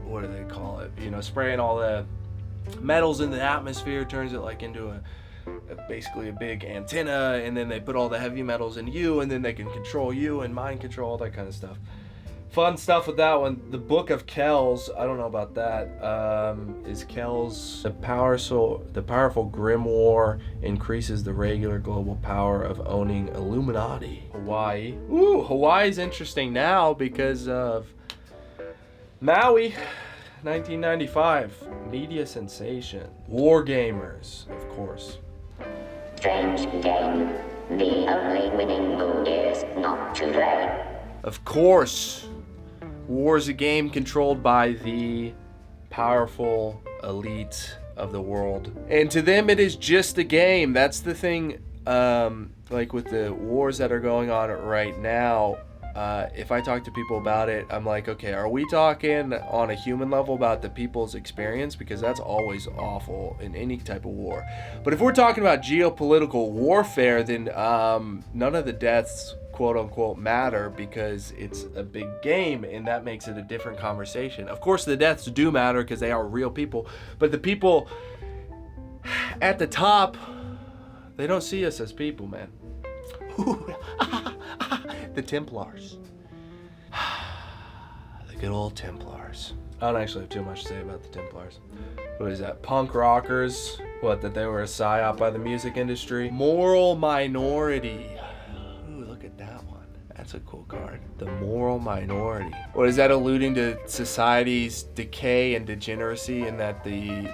what do they call it? You know, spraying all the metals in the atmosphere, turns it like into basically a big antenna, and then they put all the heavy metals in you, and then they can control you and mind control, all that kind of stuff. Fun stuff with that one. The Book of Kells, I don't know about that. Is Kells the powerful grimoire increases the regular global power of owning Illuminati. Hawaii. Ooh, Hawaii's interesting now because of Maui, 1995. Media sensation. War gamers, of course. Strange game. The only winning move is not to play. Of course. War is a game controlled by the powerful elite of the world. And to them, it is just a game. That's the thing, like with the wars that are going on right now, if I talk to people about it, I'm like, okay, are we talking on a human level about the people's experience? Because that's always awful in any type of war. But if we're talking about geopolitical warfare, then none of the deaths, quote unquote, matter, because it's a big game, and that makes it a different conversation. Of course, the deaths do matter because they are real people, but the people at the top, they don't see us as people, man. The Templars. The good old Templars. I don't actually have too much to say about the Templars. What is that? Punk rockers? What, that they were a psyop by the music industry? Moral minority. Ooh, look at that one. That's a cool card. The moral minority. What is that alluding to? Society's decay and degeneracy, and that the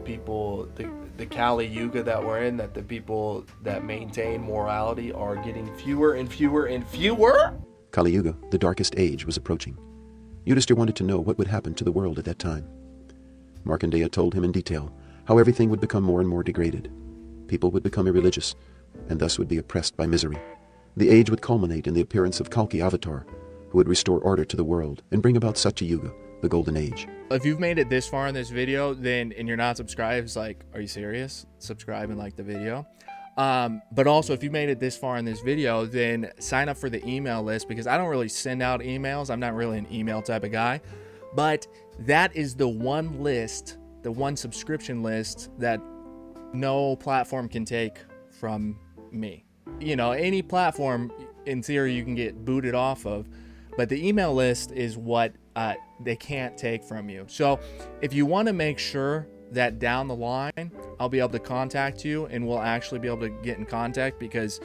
people, the Kali Yuga that we're in, that the people that maintain morality are getting fewer and fewer and fewer? Kali Yuga, the darkest age, was approaching. Yudhishthir wanted to know what would happen to the world at that time. Markandeya told him in detail how everything would become more and more degraded. People would become irreligious, and thus would be oppressed by misery. The age would culminate in the appearance of Kalki Avatar, who would restore order to the world and bring about Satya Yuga, the Golden Age. If you've made it this far in this video, then and you're not subscribed, it's like, are you serious? Subscribe and like the video. But also, if you made it this far in this video, then sign up for the email list, because I don't really send out emails. I'm not really an email type of guy. But that is the one list, the one subscription list that no platform can take from me. You know, any platform, in theory, you can get booted off of. But the email list is what they can't take from you. So if you want to make sure that down the line I'll be able to contact you and we'll actually be able to get in contact, because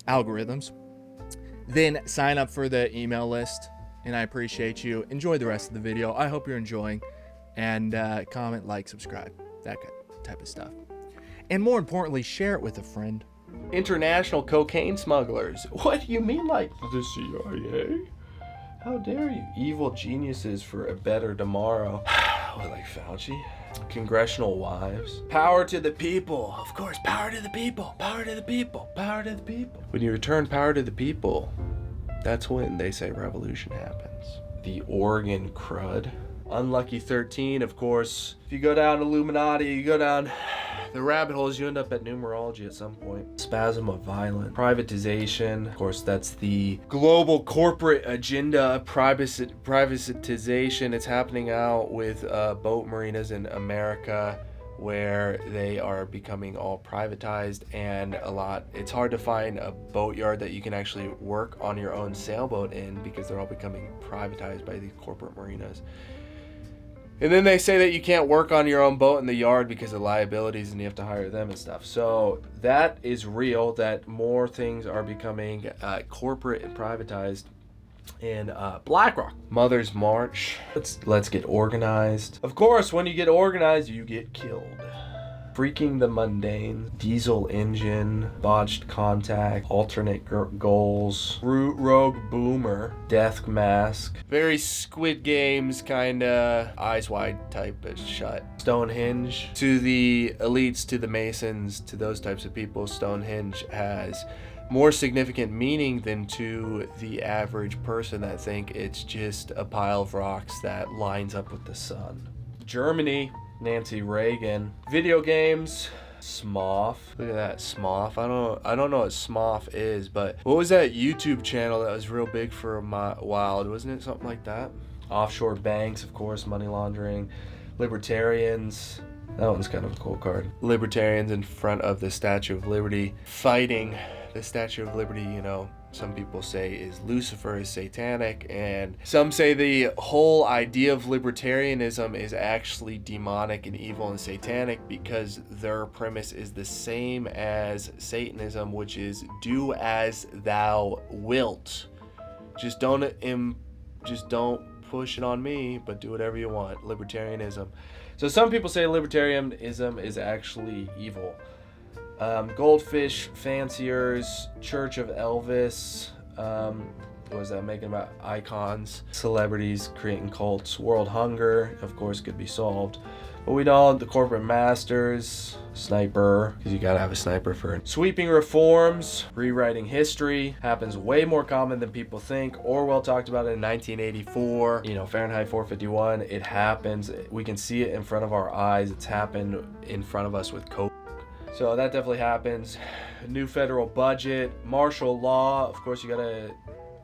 algorithms, then sign up for the email list. And I appreciate you. Enjoy the rest of the video. I hope you're enjoying. And comment, like, subscribe, that type of stuff. And more importantly, share it with a friend. International cocaine smugglers. What do you mean, like the CIA? How dare you? Evil geniuses for a better tomorrow. What, like Fauci? Congressional wives. Power to the people. Of course, power to the people. Power to the people. Power to the people. When you return power to the people, that's when they say revolution happens. The Oregon crud. Unlucky 13, of course. If you go down Illuminati, you go down the rabbit holes, you end up at numerology at some point. Spasm of violence. Privatization. Of course, that's the global corporate agenda. Privatization. It's happening out with boat marinas in America, where they are becoming all privatized, and it's hard to find a boatyard that you can actually work on your own sailboat in, because they're all becoming privatized by these corporate marinas. And then they say that you can't work on your own boat in the yard because of liabilities and you have to hire them and stuff. So that is real, that more things are becoming corporate and privatized. In BlackRock, Mother's March. Let's get organized. Of course, when you get organized, you get killed. Freaking the mundane. Diesel engine, botched contact, alternate goals, rogue boomer, death mask. Very Squid Games kinda eyes wide type of shut. Stonehenge. To the elites, to the Masons, to those types of people, Stonehenge has more significant meaning than to the average person that think it's just a pile of rocks that lines up with the sun. Germany, Nancy Reagan. Video games, Smoff. Look at that, Smoff. I don't know what Smoff is, but what was that YouTube channel that was real big for a while? Wasn't it something like that? Offshore banks, of course, money laundering. Libertarians. That one's kind of a cool card. Libertarians in front of the Statue of Liberty fighting. The Statue of Liberty, you know, some people say is Lucifer, is satanic, and some say the whole idea of libertarianism is actually demonic and evil and satanic, because their premise is the same as Satanism, which is do as thou wilt. Just don't push it on me, but do whatever you want. Libertarianism. So some people say libertarianism is actually evil. Goldfish Fanciers, Church of Elvis, what was that, making about icons, celebrities creating cults, world hunger, of course, could be solved. But we don't, the corporate masters, sniper, because you gotta have a sniper for it. Sweeping reforms, rewriting history, happens way more common than people think. Orwell talked about it in 1984, you know, Fahrenheit 451, it happens. We can see it in front of our eyes. It's happened in front of us with COVID. So that definitely happens. New federal budget, martial law. Of course, you gotta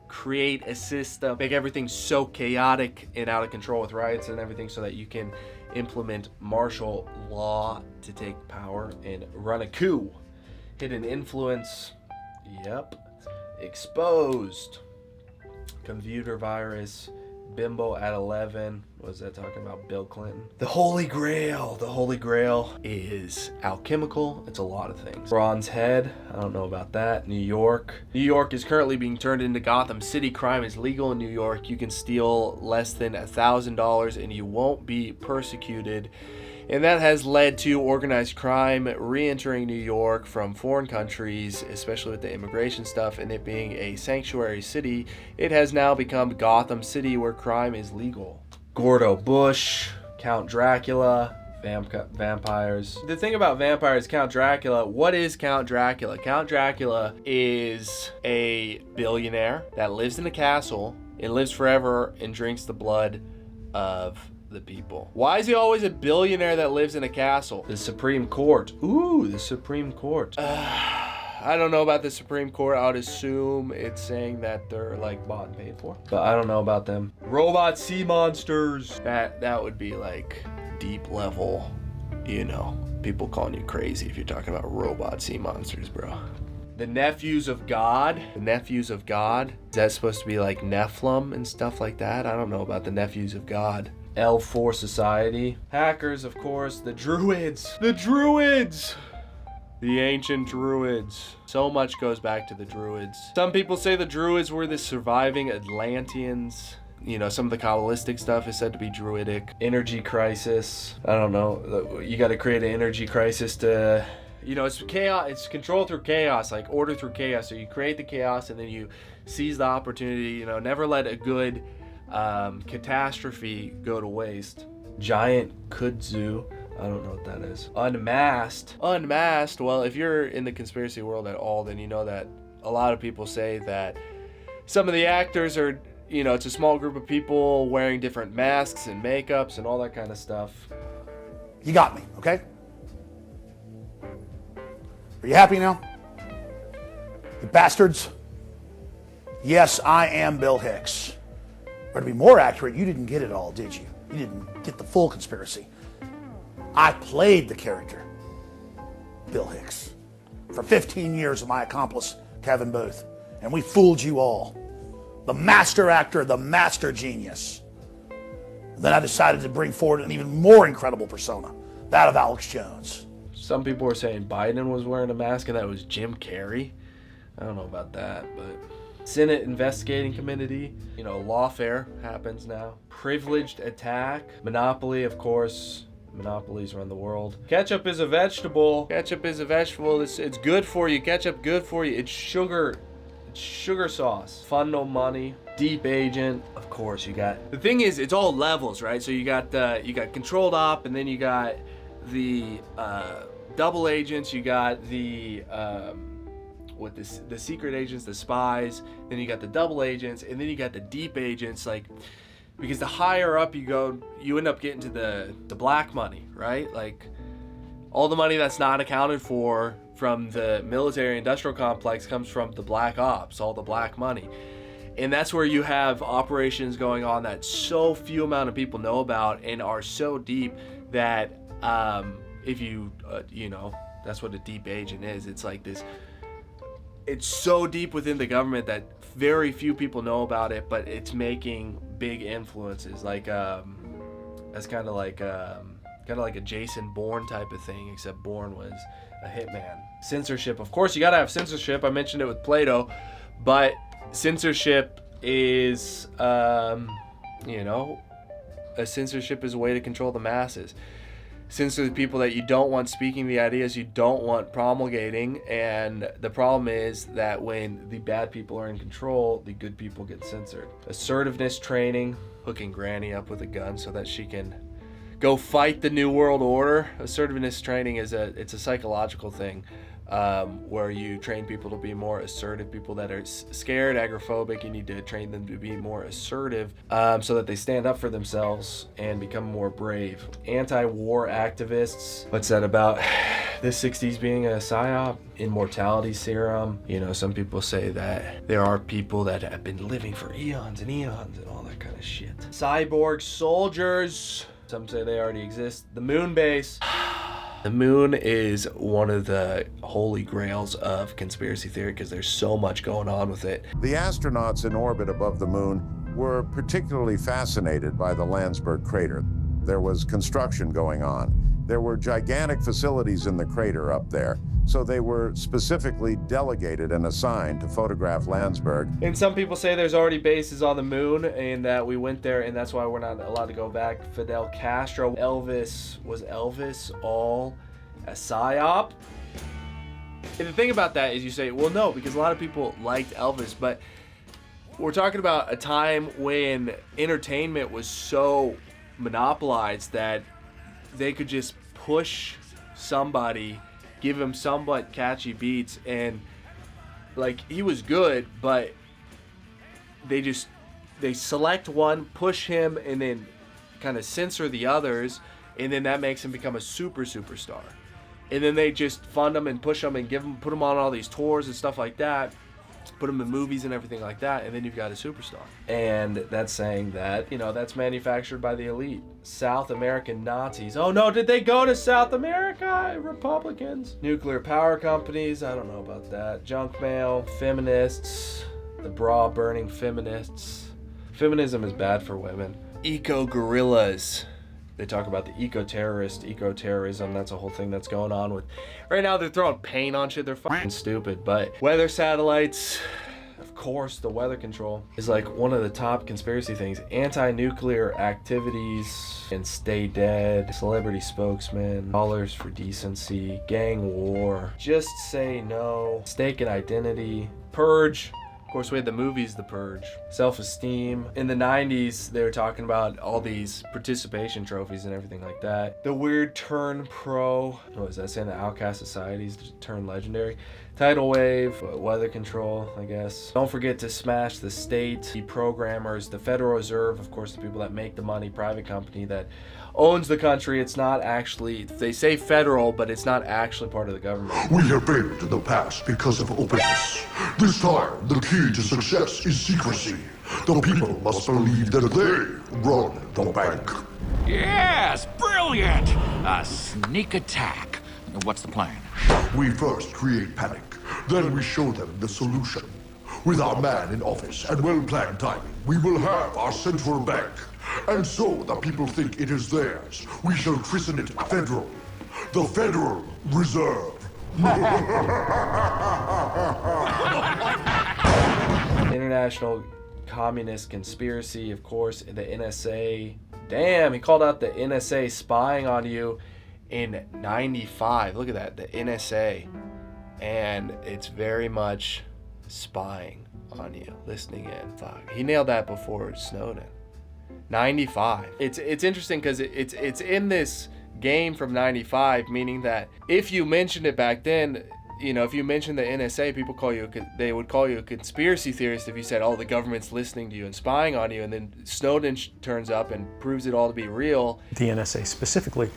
create a system, make everything so chaotic and out of control with riots and everything, so that you can implement martial law to take power and run a coup. Hidden influence. Yep. Exposed. Computer virus. Bimbo at 11. What was that talking about? Bill Clinton. The Holy Grail. The Holy Grail is alchemical. It's a lot of things. Bronze Head. I don't know about that. New York. New York is currently being turned into Gotham City. Crime is legal in New York. You can steal less than $1,000 and you won't be persecuted. And that has led to organized crime re-entering New York from foreign countries, especially with the immigration stuff, and it being a sanctuary city. It has now become Gotham City, where crime is legal. Gordo Bush, Count Dracula, Vampires. The thing about vampires, Count Dracula, what is Count Dracula? Count Dracula is a billionaire that lives in a castle and lives forever and drinks the blood of the people. Why is he always a billionaire that lives in a castle? The Supreme Court. Ooh, the Supreme Court. I don't know about the Supreme Court. I would assume it's saying that they're like bought and paid for, but I don't know about them. Robot sea monsters. That would be like deep level, you know, people calling you crazy if you're talking about robot sea monsters, bro. The nephews of God. The nephews of God. Is that supposed to be like Nephilim and stuff like that? I don't know about the nephews of God. L4 Society. Hackers, of course. The Druids. The Druids! The ancient Druids. So much goes back to the Druids. Some people say the Druids were the surviving Atlanteans. You know, some of the Kabbalistic stuff is said to be Druidic. Energy crisis. I don't know. You got to create an energy crisis to... You know, it's chaos. It's control through chaos, like order through chaos. So you create the chaos and then you seize the opportunity. You know, never let a good catastrophe go to waste. Giant kudzu. I don't know what that is. Unmasked. Unmasked. Well, if you're in the conspiracy world at all, then you know that a lot of people say that some of the actors are, you know, it's a small group of people wearing different masks and makeups and all that kind of stuff. You got me, okay? Are you happy now? You bastards? Yes, I am Bill Hicks. Or to be more accurate, you didn't get it all, did you? You didn't get the full conspiracy. I played the character, Bill Hicks, for 15 years with my accomplice, Kevin Booth. And we fooled you all. The master actor, the master genius. And then I decided to bring forward an even more incredible persona, that of Alex Jones. Some people were saying Biden was wearing a mask and that was Jim Carrey. I don't know about that, but... Senate investigating committee. You know, lawfare happens now. Privileged attack. Monopoly, of course. Monopolies run the world. Ketchup is a vegetable. Ketchup is a vegetable. It's good for you. Ketchup good for you. It's sugar. It's sugar sauce. Fun no money. Deep agent. Of course you got. The thing is, it's all levels, right? So you got controlled op, and then you got the double agents. You got the the secret agents, the spies, then you got the double agents, and then you got the deep agents, like, because the higher up you go, you end up getting to the black money, right? Like, all the money that's not accounted for from the military industrial complex comes from the black ops, all the black money. And that's where you have operations going on that so few amount of people know about and are so deep that if you, you know, that's what a deep agent is. It's like this... It's so deep within the government that very few people know about it, but it's making big influences. Like that's kind of like a Jason Bourne type of thing, except Bourne was a hitman. Censorship, of course, you gotta have censorship. I mentioned it with Plato, but censorship is, you know, a censorship is a way to control the masses. Censor the people that you don't want speaking the ideas you don't want promulgating, and the problem is that when the bad people are in control, the good people get censored. Assertiveness training, hooking Granny up with a gun so that she can go fight the New World Order. Assertiveness training is a psychological thing where you train people to be more assertive. People that are scared, agoraphobic, you need to train them to be more assertive so that they stand up for themselves and become more brave. Anti-war activists, what's that about the 60s being a psyop? Immortality serum. You know, some people say that there are people that have been living for eons and eons and all that kind of shit. Cyborg soldiers. Some say they already exist. The moon base. The moon is one of the holy grails of conspiracy theory because there's so much going on with it. The astronauts in orbit above the moon were particularly fascinated by the Landsberg crater. There was construction going on. There were gigantic facilities in the crater up there, so they were specifically delegated and assigned to photograph Landsberg. And some people say there's already bases on the moon and that we went there and that's why we're not allowed to go back. Fidel Castro, was Elvis all a psyop? And the thing about that is you say, well, no, because a lot of people liked Elvis, but we're talking about a time when entertainment was so monopolized that they could just push somebody, give him somewhat catchy beats, and like he was good, but they select one, push him, and then kind of censor the others, and then that makes him become a superstar. And then they just fund him and push him and put him on all these tours and stuff like that, put him in movies and everything like that, and then you've got a superstar. And that's saying that, that's manufactured by the elite. South American Nazis. Oh no, did they go to South America? Republicans. Nuclear power companies, I don't know about that. Junk mail, feminists, the bra-burning feminists. Feminism is bad for women. Eco-gorillas. They talk about the eco-terrorism. That's a whole thing that's going on with... Right now, they're throwing paint on shit. They're fucking stupid. But weather satellites, of course, the weather control is like one of the top conspiracy things. Anti-nuclear activities and stay dead. Celebrity spokesman. Dollars for decency. Gang war. Just say no. Mistaken identity. Purge. Of course, we had the movies, The Purge. Self-esteem. In the 90s, they were talking about all these participation trophies and everything like that. The weird turn pro. What was that saying? The outcast societies turn legendary. Tidal wave. Weather control, I guess. Don't forget to smash the state. The programmers. The Federal Reserve, of course, the people that make the money. Private company that owns the country. It's not actually, they say federal, but it's not actually part of the government. We have been to the past because of openness. This time, the key to success is secrecy. The people must believe that they run the bank. Yes, brilliant! A sneak attack. What's the plan? We first create panic, then we show them the solution. With our man in office and well-planned timing, we will have our central bank. And so the people think it is theirs. We shall christen it Federal. The Federal Reserve. International Communist Conspiracy, of course, the NSA. Damn, he called out the NSA spying on you in 95. Look at that, the NSA. And it's very much spying on you, listening in. Fuck. He nailed that before Snowden. 95. It's interesting because it's in this game from 95, meaning that if you mentioned it back then, if you mentioned the NSA, they would call you a conspiracy theorist if you said, oh, the government's listening to you and spying on you, and then Snowden turns up and proves it all to be real. The NSA specifically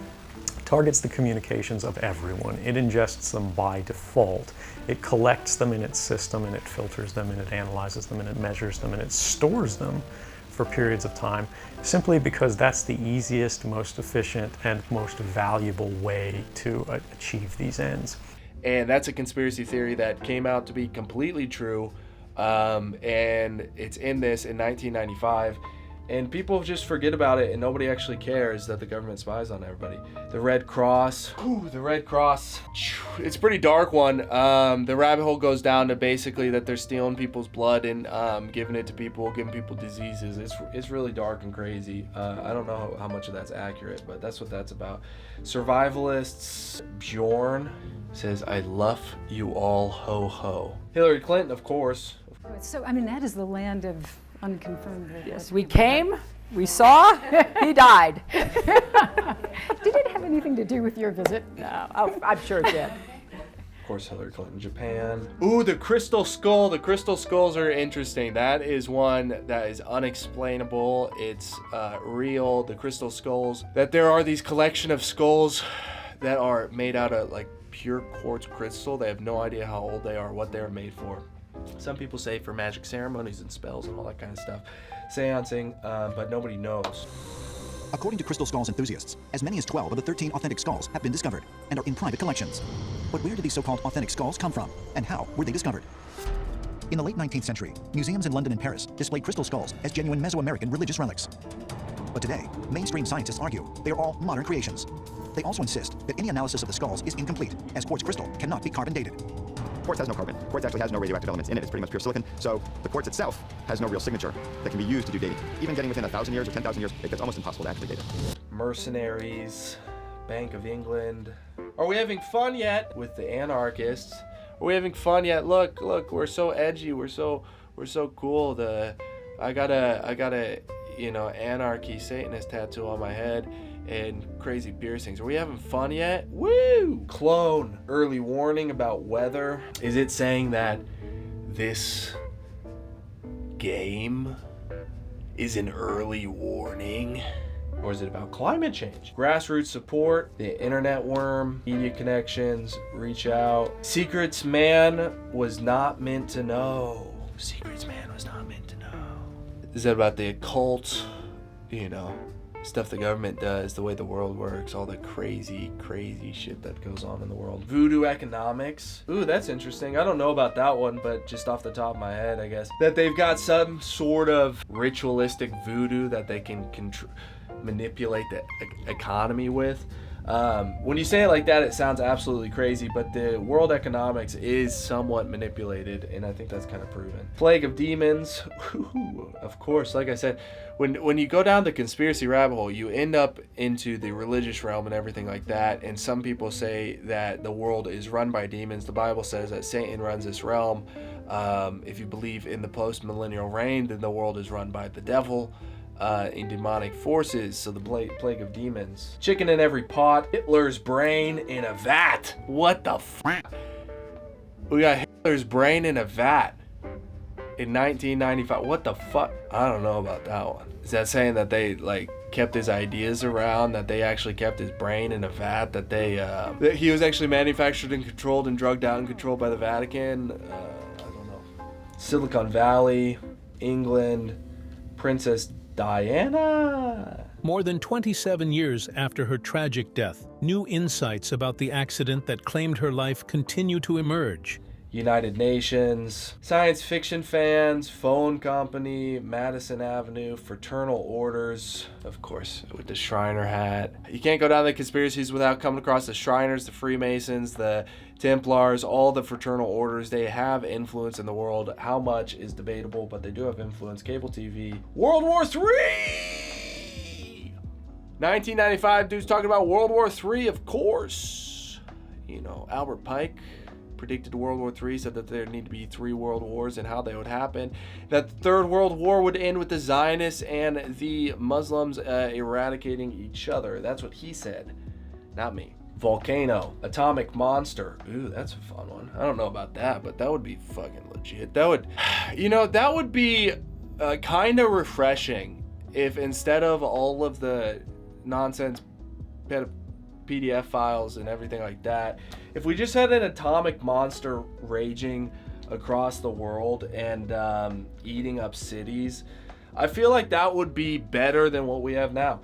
targets the communications of everyone. It ingests them by default. It collects them in its system, and it filters them, and it analyzes them, and it measures them, and it stores them for periods of time, simply because that's the easiest, most efficient, and most valuable way to achieve these ends. And that's a conspiracy theory that came out to be completely true, and it's in this in 1995. And people just forget about it, and nobody actually cares that the government spies on everybody. The Red Cross. Ooh, the Red Cross. It's a pretty dark one. The rabbit hole goes down to basically that they're stealing people's blood and giving it to people, giving people diseases. It's really dark and crazy. I don't know how much of that's accurate, but that's what that's about. Survivalists. Bjorn says, I love you all, ho ho. Hillary Clinton, of course. So, that is the land of unconfirmed. Yes, we came, we saw, he died. Did it have anything to do with your visit? No, I'm sure it did. Of course, Hillary Clinton, Japan. Ooh, the crystal skull. The crystal skulls are interesting. That is one that is unexplainable. It's real. The crystal skulls. That there are these collection of skulls that are made out of like pure quartz crystal. They have no idea how old they are, what they're made for. Some people say for magic ceremonies and spells and all that kind of stuff. Seancing, but nobody knows. According to crystal skulls enthusiasts, as many as 12 of the 13 authentic skulls have been discovered and are in private collections. But where did these so-called authentic skulls come from, and how were they discovered? In the late 19th century, museums in London and Paris displayed crystal skulls as genuine Mesoamerican religious relics. But today, mainstream scientists argue they are all modern creations. They also insist that any analysis of the skulls is incomplete, as quartz crystal cannot be carbon dated. Quartz has no carbon. Quartz actually has no radioactive elements in it. It's pretty much pure silicon. So the quartz itself has no real signature that can be used to do dating. Even getting within 1,000 years or 10,000 years, it's almost impossible to actually date it. Mercenaries, Bank of England. Are we having fun yet with the anarchists? Are we having fun yet? Look, we're so edgy. We're so cool. I gotta anarchy Satanist tattoo on my head and crazy piercings. Are we having fun yet? Woo! Clone, early warning about weather. Is it saying that this game is an early warning? Or is it about climate change? Grassroots support, the internet worm, media connections, reach out. Secrets man was not meant to know. Secrets man was not meant to know. Is that about the occult? Stuff the government does, the way the world works, all the crazy shit that goes on in the world. Voodoo economics. Ooh, that's interesting. I don't know about that one, but just off the top of my head, I guess. That they've got some sort of ritualistic voodoo that they can manipulate the economy with. When you say it like that, it sounds absolutely crazy, but the world economics is somewhat manipulated, and I think that's kind of proven. Plague of demons. Ooh, of course, like I said, when you go down the conspiracy rabbit hole, you end up into the religious realm and everything like that, and some people say that the world is run by demons. The Bible says that Satan runs this realm. If you believe in the post-millennial reign, then the world is run by the devil. In demonic forces, so the plague of demons. Chicken in every pot, Hitler's brain in a vat. What the fuck? We got Hitler's brain in a vat in 1995. What the fuck? I don't know about that one. Is that saying that they kept his ideas around, that they actually kept his brain in a vat, that that he was actually manufactured and controlled and drugged out and controlled by the Vatican? I don't know. Silicon Valley, England, Princess Diana. More than 27 years after her tragic death, new insights about the accident that claimed her life continue to emerge. United Nations, science fiction fans, phone company, Madison Avenue, fraternal orders, of course, with the Shriner hat. You can't go down the conspiracies without coming across the Shriners, the Freemasons, the Templars, all the fraternal orders. They have influence in the world. How much is debatable, but they do have influence. Cable TV. World War III! 1995, dude's talking about World War III, of course. Albert Pike predicted World War III, said that there need to be 3 world wars and how they would happen. That the Third World War would end with the Zionists and the Muslims eradicating each other. That's what he said, not me. Volcano, atomic monster. Ooh, that's a fun one. I don't know about that, but that would be fucking legit. That would, that would be kind of refreshing if instead of all of the nonsense PDF files and everything like that, if we just had an atomic monster raging across the world and eating up cities, I feel like that would be better than what we have now.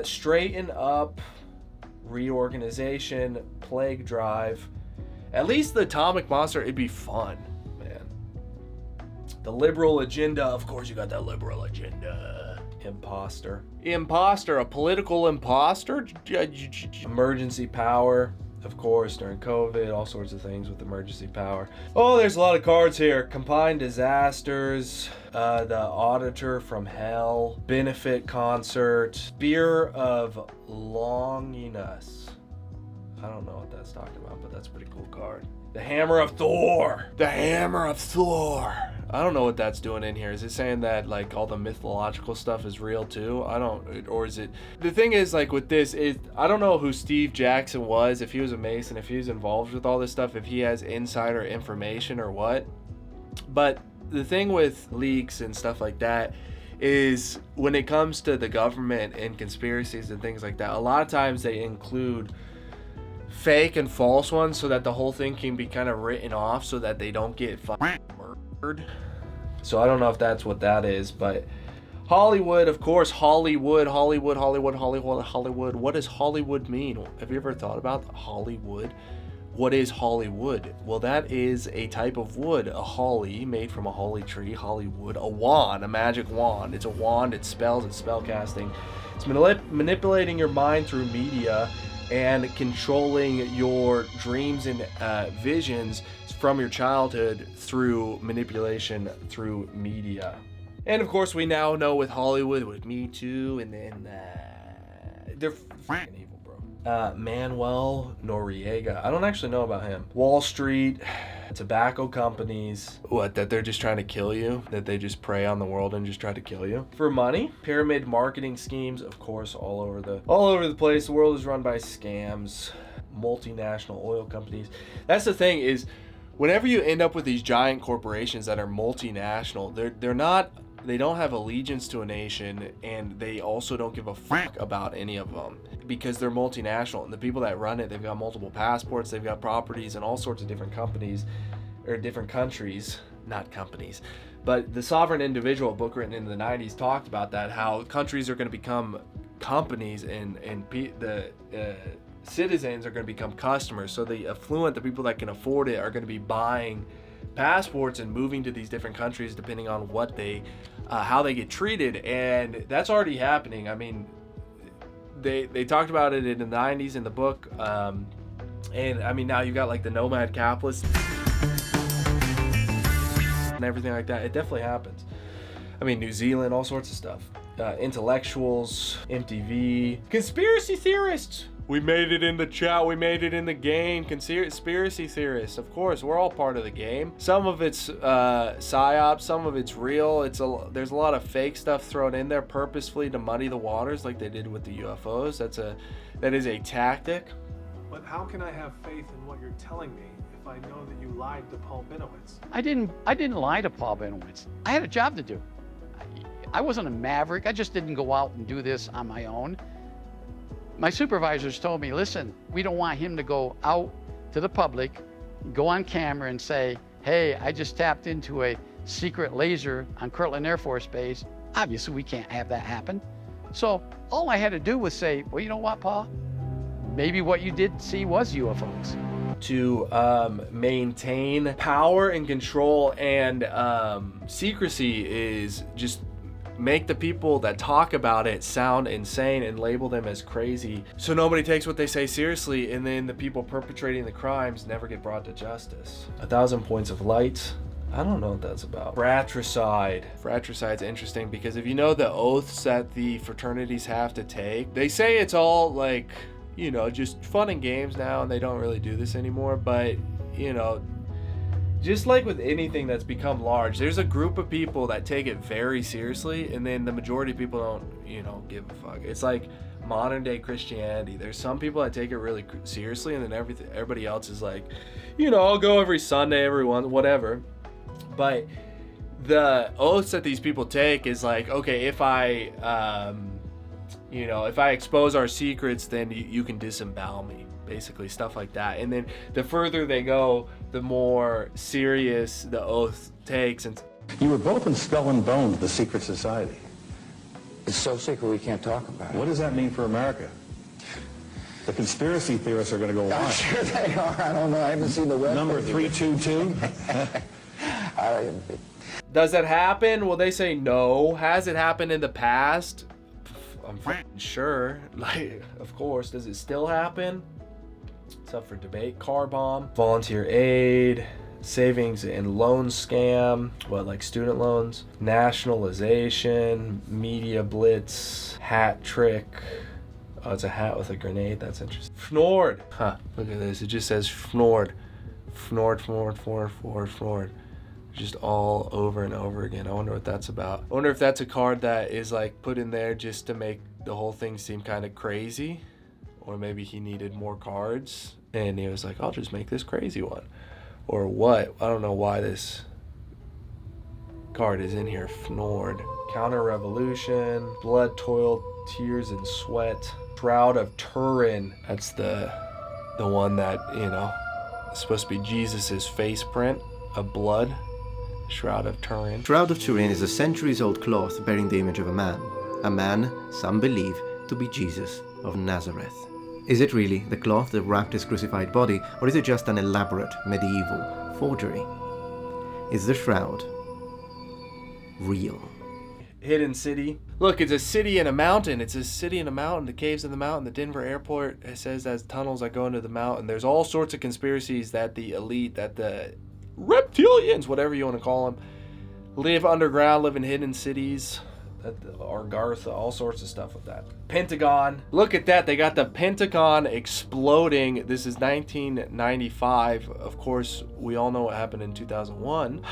Straighten up, reorganization, plague drive. At least the atomic monster, it'd be fun, man. The liberal agenda, of course you got that liberal agenda. Imposter, a political imposter. Emergency power, of course, during COVID, all sorts of things with emergency power. Oh, there's a lot of cards here. Combined disasters, the auditor from hell, benefit concert, spear of Longinus. I don't know what that's talking about, but that's a pretty cool card. The hammer of Thor. I don't know what that's doing in here. Is it saying that all the mythological stuff is real too? Or is it? The thing is, with this is, I don't know who Steve Jackson was, if he was a Mason, if he was involved with all this stuff, if he has insider information or what. But the thing with leaks and stuff like that is when it comes to the government and conspiracies and things like that, a lot of times they include fake and false ones so that the whole thing can be kind of written off so that they don't get murdered. So I don't know if that's what that is, but Hollywood, of course, Hollywood. What does Hollywood mean? Have you ever thought about Hollywood? What is Hollywood? Well, that is a type of wood, a holly made from a holly tree, Hollywood. A wand, a magic wand. It's a wand, it spells, it's spell casting. It's manipulating your mind through media and controlling your dreams and visions from your childhood through manipulation through media. And of course, we now know with Hollywood, with Me Too, and then they're freaking evil, bro. Manuel Noriega. I don't actually know about him. Wall Street, tobacco companies. What, that they're just trying to kill you? That they just prey on the world and just try to kill you? For money? Pyramid marketing schemes, of course, all over the place. The world is run by scams. Multinational oil companies. That's the thing is, whenever you end up with these giant corporations that are multinational, they don't have allegiance to a nation, and they also don't give a fuck about any of them because they're multinational, and the people that run it, they've got multiple passports, they've got properties in all sorts of different companies or different countries, not companies. But the sovereign individual book written in the 90s talked about that, how countries are going to become companies and the citizens are going to become customers. So the affluent, the people that can afford it, are going to be buying passports and moving to these different countries depending on what how they get treated, and that's already happening. I mean, they talked about it in the 90s in the book, and I mean now you've got like the nomad capitalists and everything like that. It definitely happens. I mean, New Zealand, all sorts of stuff. Intellectuals, MTV, conspiracy theorists. We made it in the chat, we made it in the game. Conspiracy theorists, of course, we're all part of the game. Some of it's psyops, some of it's real. There's a lot of fake stuff thrown in there purposefully to muddy the waters, like they did with the UFOs. That is a tactic. But how can I have faith in what you're telling me if I know that you lied to Paul Binowitz? I didn't lie to Paul Binowitz. I had a job to do. I wasn't a maverick. I just didn't go out and do this on my own. My supervisors told me, listen, we don't want him to go out to the public, go on camera and say, hey, I just tapped into a secret laser on Kirtland Air Force Base. Obviously, we can't have that happen. So all I had to do was say, well, you know what, Paul? Maybe what you did see was UFOs. To maintain power and control and secrecy is just make the people that talk about it sound insane and label them as crazy, so nobody takes what they say seriously, and then the people perpetrating the crimes never get brought to justice. 1,000 Points of Light. I don't know what that's about. Fratricide. Fratricide's interesting because if you know the oaths that the fraternities have to take, they say it's all like, you know, just fun and games now, and they don't really do this anymore, but, you know, just like with anything that's become large, there's a group of people that take it very seriously, and then the majority of people don't, you know, give a fuck. It's like modern day Christianity. There's some people that take it really seriously, and then everybody else is like, you know, I'll go every Sunday, whatever. But the oaths that these people take is like, okay, if I expose our secrets, then you can disembowel me. Basically, stuff like that. And then the further they go, the more serious the oath takes. And you were both in Skull and Bones, the secret society. It's so secret we can't talk about it. What does that mean for America? The conspiracy theorists are going to go wild. I'm sure they are. I don't know. I haven't seen the web. Number 322. Does that happen? Well, they say no. Has it happened in the past? I'm sure. Like, of course. Does it still happen? It's up for debate. Car bomb, volunteer aid, savings and loan scam, like student loans, nationalization, media blitz, hat trick. Oh, it's a hat with a grenade. That's interesting. Fnord. Huh, look at this. It just says Fnord. Fnord. Just all over and over again. I wonder what that's about. I wonder if that's a card that is like put in there just to make the whole thing seem kind of crazy. Or maybe he needed more cards and he was like, I'll just make this crazy one. Or what? I don't know why this card is in here. Fnord. Counter-revolution. Blood, toil, tears, and sweat. Shroud of Turin. That's the one that, you know, is supposed to be Jesus's face print of blood. Shroud of Turin. Shroud of Turin is a centuries-old cloth bearing the image of a man, some believe, to be Jesus of Nazareth. Is it really the cloth that wrapped his crucified body, or is it just an elaborate medieval forgery? Is the shroud real? Hidden city. Look, it's a city in a mountain. It's a city in a mountain. The caves in the mountain. The Denver airport, it says there's tunnels that go into the mountain. There's all sorts of conspiracies that the elite, that the reptilians, whatever you want to call them, live underground, live in hidden cities. Argartha, all sorts of stuff with that. Pentagon. Look at that. They got the Pentagon exploding. This is 1995. Of course, we all know what happened in 2001.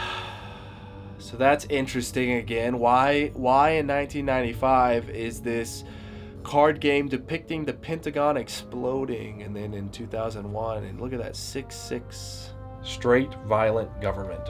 So that's interesting again. Why in 1995 is this card game depicting the Pentagon exploding, and then in 2001, and look at that, 6-6. Straight violent government.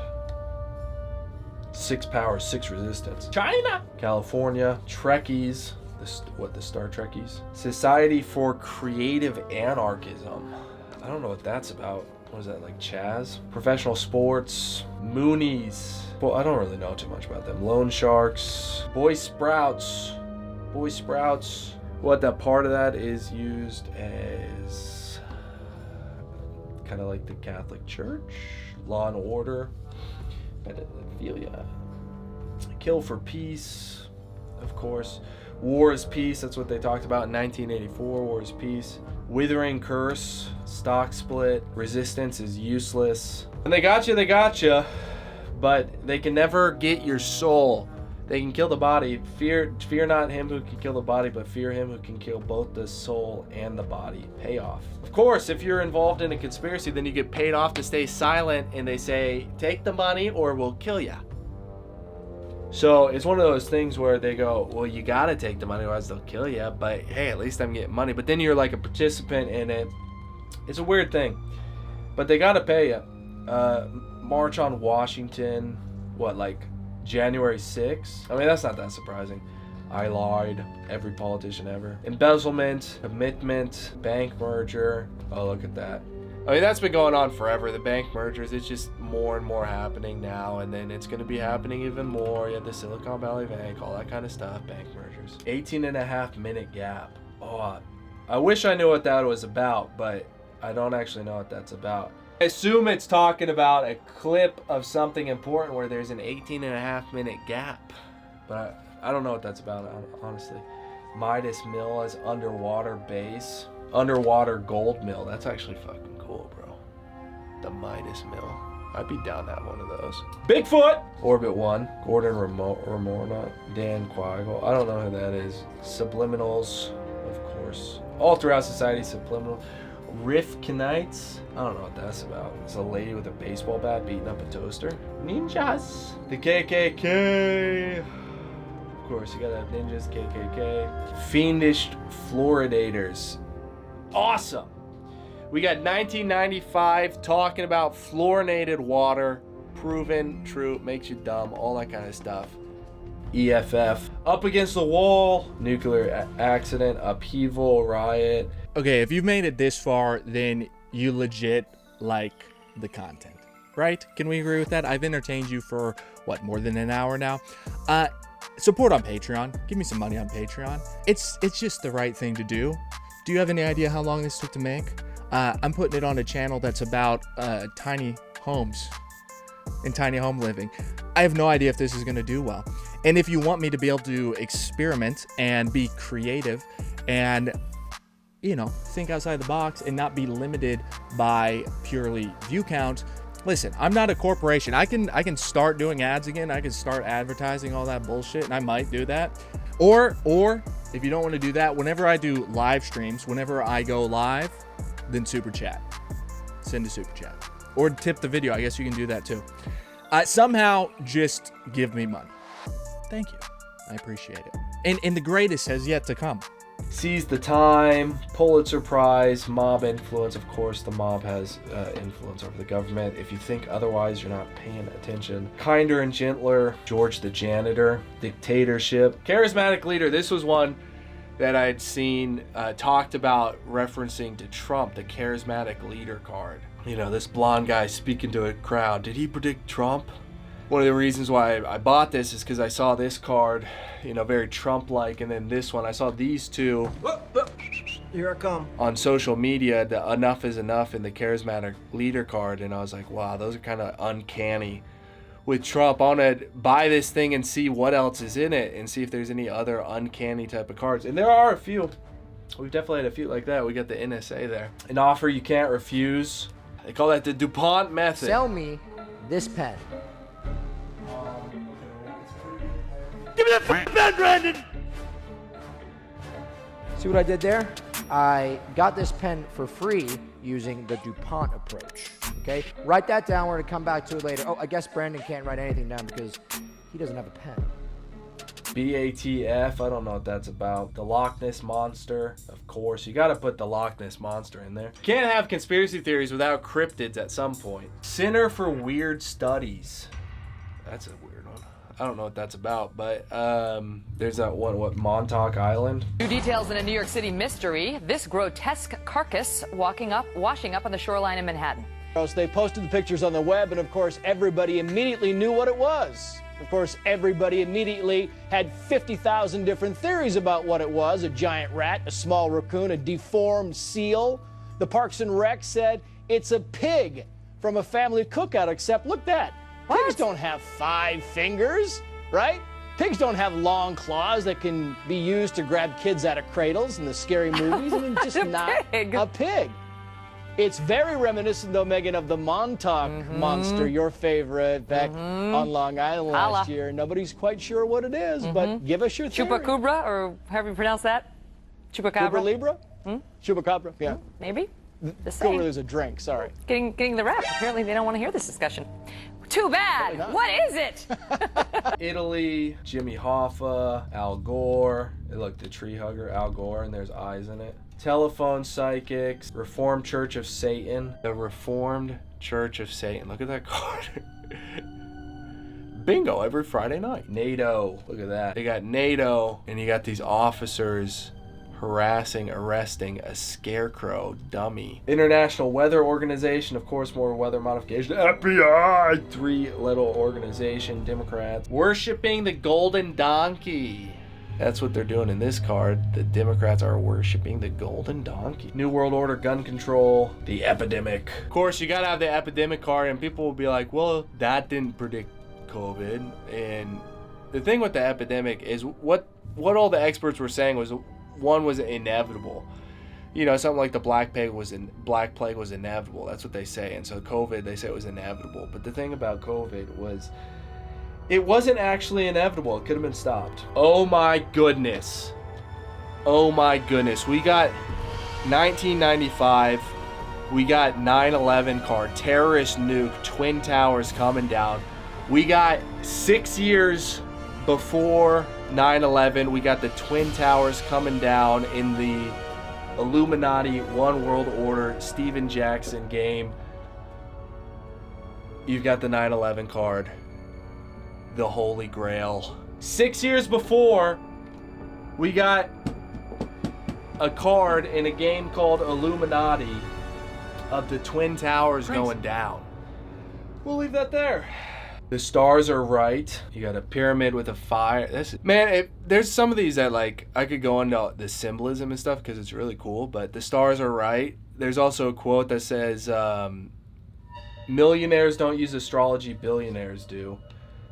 6 power, 6 resistance. China, California, Trekkies, the Star Trekkies. Society for Creative Anarchism. I don't know what that's about. What is that, like Chaz? Professional sports, Moonies. Well, I don't really know too much about them. Loan Sharks, Boy Sprouts. Boy Sprouts. What that part of that is used as kind of like the Catholic Church. Law and Order. Pedophilia. Kill for Peace, of course. War is Peace, that's what they talked about in 1984. War is Peace. Withering Curse, Stock Split, Resistance is Useless. And they got you, but they can never get your soul. They can kill the body. Fear not him who can kill the body, but fear him who can kill both the soul and the body. Payoff. Of course, if you're involved in a conspiracy, then you get paid off to stay silent, and they say, take the money or we'll kill ya. So it's one of those things where they go, well, you gotta take the money, otherwise they'll kill you. But hey, at least I'm getting money. But then you're like a participant in it. It's a weird thing. But they gotta pay you. March on Washington, what, like January 6th? I mean, that's not that surprising. I lied. Every politician ever. Embezzlement, commitment, bank merger. Oh, look at that. I mean, that's been going on forever. The bank mergers, it's just more and more happening now, and then it's going to be happening even more. You have the Silicon Valley Bank, all that kind of stuff, bank mergers. 18.5-minute gap. Oh, I wish I knew what that was about, but I don't actually know what that's about. I assume it's talking about a clip of something important where there's an 18.5-minute gap, but I don't know what that's about, honestly. Midas Mill as underwater base. Underwater gold mill. That's actually fucking cool, bro. The Midas Mill. I'd be down to have one of those. Bigfoot! Orbit 1. Gordon Ramona. Dan Quigel. I don't know who that is. Subliminals, of course. All throughout society, subliminal. Rifkinites. I don't know what that's about. It's a lady with a baseball bat beating up a toaster. Ninjas. The KKK. Of course, you gotta have ninjas, KKK. Fiendish fluoridators. Awesome. We got 1995 talking about fluorinated water. Proven true, makes you dumb, all that kind of stuff. EFF. Up against the wall. Nuclear accident, upheaval, riot. Okay, if you've made it this far, then you legit like the content, right? Can we agree with that? I've entertained you for, what, more than an hour now? Support on Patreon. Give me some money on Patreon. It's just the right thing to do. Do you have any idea how long this took to make? I'm putting it on a channel that's about tiny homes and tiny home living. I have no idea if this is going to do well. And if you want me to be able to experiment and be creative and, you know, think outside the box and not be limited by purely view count, listen, I'm not a corporation. I can start doing ads again. I can start advertising all that bullshit, and I might do that. Or if you don't want to do that, whenever I do live streams, whenever I go live, then super chat. Send a super chat. Or tip the video. I guess you can do that too. Somehow just give me money. Thank you. I appreciate it. And the greatest has yet to come. Seize the time, Pulitzer Prize, mob influence. Of course, the mob has influence over the government. If you think otherwise, you're not paying attention. Kinder and Gentler, George the Janitor, dictatorship, charismatic leader. This was one that I'd seen talked about referencing to Trump, the charismatic leader card. You know, this blonde guy speaking to a crowd. Did he predict Trump? One of the reasons why I bought this is because I saw this card, you know, very Trump-like, and then this one, I saw these two. Here I come. On social media, the Enough is Enough and the charismatic leader card, and I was like, wow, those are kind of uncanny. With Trump, I want to buy this thing and see what else is in it and see if there's any other uncanny type of cards. And there are a few. We've definitely had a few like that. We got the NSA there. An offer you can't refuse. They call that the DuPont method. Sell me this pen. Give me me the pen, Brandon! See what I did there? I got this pen for free using the DuPont approach. Okay? Write that down. We're going to come back to it later. Oh, I guess Brandon can't write anything down because he doesn't have a pen. BATF, I don't know what that's about. The Loch Ness Monster, of course. You gotta put the Loch Ness Monster in there. Can't have conspiracy theories without cryptids at some point. Center for Weird Studies. That's a weird one. I don't know what that's about, but there's that one, what, Montauk Island? New details in a New York City mystery. This grotesque carcass washing up on the shoreline in Manhattan. They posted the pictures on the web, and of course, everybody immediately knew what it was. Of course, everybody immediately had 50,000 different theories about what it was: a giant rat, a small raccoon, a deformed seal. The Parks and Rec said it's a pig from a family cookout, except look that. What? Pigs don't have 5 fingers, right? Pigs don't have long claws that can be used to grab kids out of cradles in the scary movies. I mean, just not a pig. It's very reminiscent, though, Megan, of the Montauk Monster, your favorite, back on Long Island last year. Nobody's quite sure what it is, but give us your theory. Chupacabra, or however you pronounce that? Chupacabra? Cuba Libre? Chupacabra, yeah. Maybe? Just saying. Cuba is a drink, sorry. Getting the rep. Apparently they don't want to hear this discussion. Too bad. What is it? Italy, Jimmy Hoffa, Al Gore. Look, the tree hugger, Al Gore, and there's eyes in it. Telephone psychics, Reformed Church of Satan. The Reformed Church of Satan. Look at that card. Bingo, every Friday night. NATO, look at that. They got NATO, and you got these officers arresting a scarecrow dummy. International Weather Organization, of course, more weather modification. FBI, 3 little organization, Democrats. Worshipping the golden donkey. That's what they're doing in this card. The Democrats are worshiping the golden donkey. New World Order, gun control, the epidemic. Of course, you gotta have the epidemic card, and people will be like, well, that didn't predict COVID. And the thing with the epidemic is what all the experts were saying was one was inevitable. You know, something like the Black Plague was inevitable. That's what they say. And so COVID, they say it was inevitable. But the thing about COVID was, it wasn't actually inevitable. It could have been stopped. Oh my goodness. Oh my goodness. We got 1995. We got 9/11 card. Terrorist nuke. Twin Towers coming down. We got 6 years before 9/11. We got the Twin Towers coming down in the Illuminati, One World Order, Steven Jackson game. You've got the 9/11 card. The Holy Grail. 6 years before, we got a card in a game called Illuminati of the Twin Towers going down. We'll leave that there. The stars are right. You got a pyramid with a fire. There's some of these that, like, I could go into the symbolism and stuff because it's really cool, but the stars are right. There's also a quote that says, millionaires don't use astrology, billionaires do.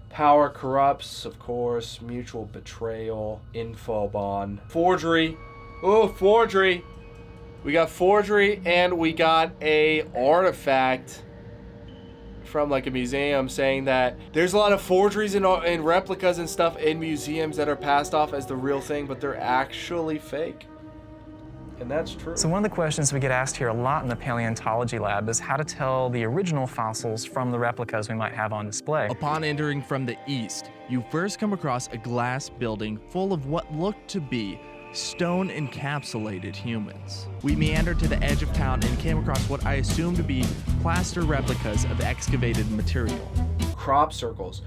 Power corrupts, of course. Mutual betrayal. Infobon. Forgery. Oh, forgery. We got forgery, and we got a artifact from like a museum saying that there's a lot of forgeries and replicas and stuff in museums that are passed off as the real thing, but they're actually fake. And that's true. So one of the questions we get asked here a lot in the paleontology lab is how to tell the original fossils from the replicas we might have on display. Upon entering from the east, you first come across a glass building full of what looked to be stone-encapsulated humans. We meandered to the edge of town and came across what I assume to be plaster replicas of excavated material. Crop circles.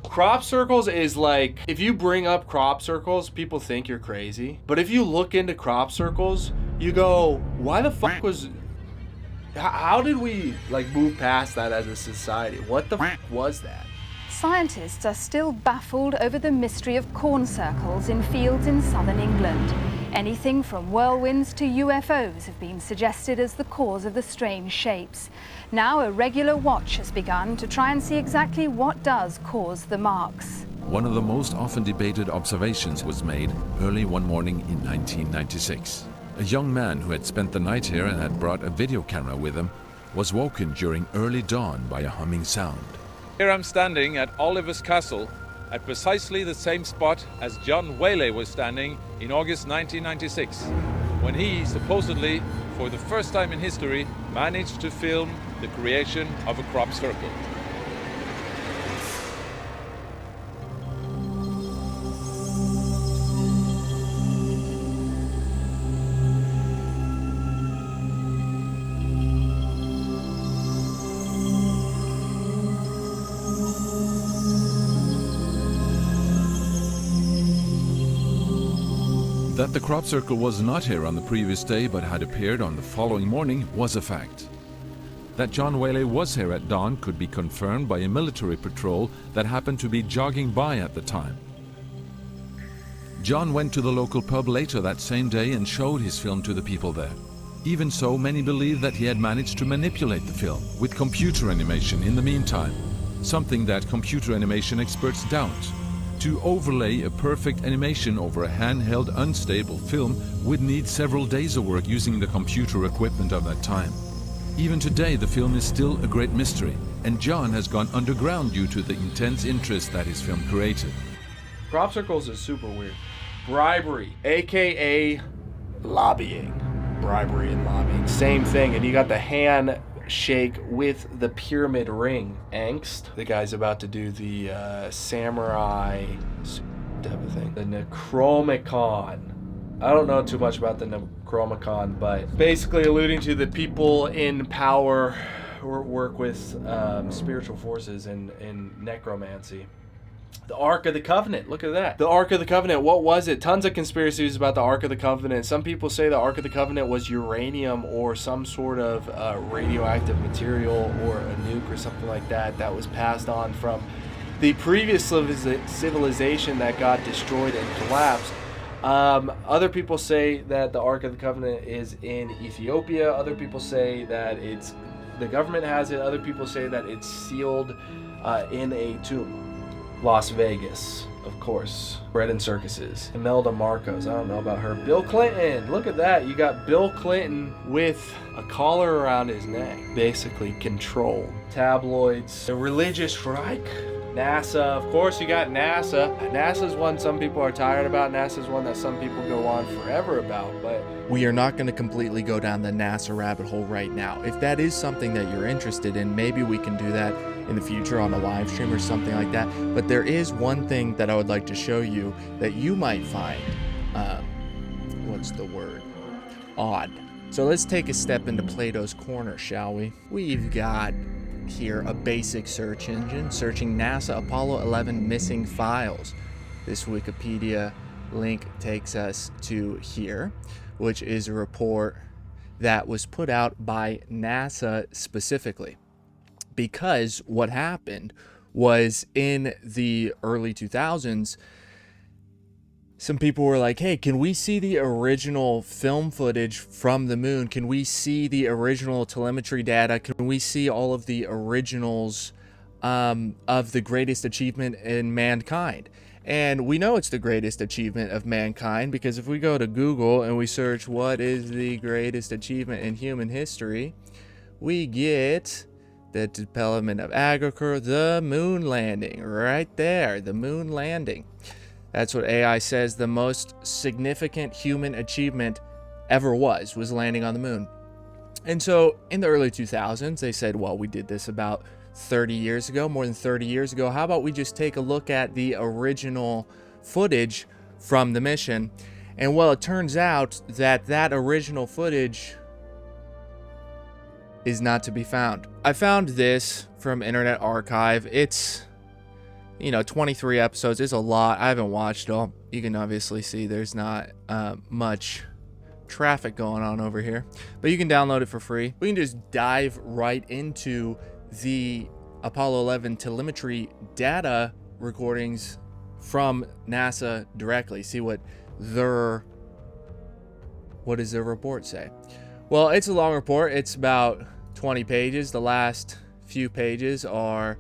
Crop circles is like, if you bring up crop circles, people think you're crazy. But if you look into crop circles, you go, why the fuck was... How did we like move past that as a society? What the fuck was that? Scientists are still baffled over the mystery of corn circles in fields in southern England. Anything from whirlwinds to UFOs have been suggested as the cause of the strange shapes. Now a regular watch has begun to try and see exactly what does cause the marks. One of the most often debated observations was made early one morning in 1996. A young man who had spent the night here and had brought a video camera with him was woken during early dawn by a humming sound. Here I'm standing at Oliver's Castle, at precisely the same spot as John Whaley was standing in August 1996, when he supposedly, for the first time in history, managed to film the creation of a crop circle. That the crop circle was not here on the previous day but had appeared on the following morning was a fact. That John Whaley was here at dawn could be confirmed by a military patrol that happened to be jogging by at the time. John went to the local pub later that same day and showed his film to the people there. Even so, many believe that he had managed to manipulate the film with computer animation in the meantime, something that computer animation experts doubt. To overlay a perfect animation over a handheld, unstable film would need several days of work using the computer equipment of that time. Even today, the film is still a great mystery, and John has gone underground due to the intense interest that his film created. Crop circles is super weird. Bribery, aka lobbying. Bribery and lobbying, same thing. And you got the hand shake with the pyramid ring. Angst. The guy's about to do the samurai type of thing. The Necromicon. I don't know too much about the Necromicon, but basically alluding to the people in power who work with spiritual forces and necromancy. The Ark of the Covenant. Look at that. The Ark of the Covenant. What was it? Tons of conspiracies about the Ark of the Covenant. Some people say the Ark of the Covenant was uranium or some sort of radioactive material or a nuke or something like that that was passed on from the previous civilization that got destroyed and collapsed. Other people say that the Ark of the Covenant is in Ethiopia. Other people say that the government has it. Other people say that it's sealed in a tomb. Las Vegas, of course. Bread and circuses. Imelda Marcos. I don't know about her. Bill Clinton. Look at that. You got Bill Clinton with a collar around his neck. Basically control. Tabloids. The religious Reich. NASA. Of course, you got NASA. NASA's one some people are tired about. NASA's one that some people go on forever about. But we are not going to completely go down the NASA rabbit hole right now. If that is something that you're interested in, maybe we can do that in the future on a live stream or something like that. But there is one thing that I would like to show you that you might find, what's the word? Odd. So let's take a step into Plato's corner, shall we? We've got here a basic search engine searching NASA Apollo 11 missing files. This Wikipedia link takes us to here, which is a report that was put out by NASA specifically. Because what happened was in the early 2000s, some people were like, hey, can we see the original film footage from the moon? Can we see the original telemetry data? Can we see all of the originals of the greatest achievement in mankind? And we know it's the greatest achievement of mankind because if we go to Google and we search what is the greatest achievement in human history, we get the development of agriculture, the moon landing, right there, the moon landing. That's what AI says the most significant human achievement ever was landing on the moon. And so in the early 2000s, they said, well, we did this about 30 years ago, more than 30 years ago. How about we just take a look at the original footage from the mission? And well, it turns out that that original footage is not to be found. I found this from Internet Archive. It's, 23 episodes. It's a lot. I haven't watched all. You can obviously see there's not much traffic going on over here, but you can download it for free. We can just dive right into the Apollo 11 telemetry data recordings from NASA directly. See what does their report say? Well, it's a long report. It's about 20 pages. The last few pages are,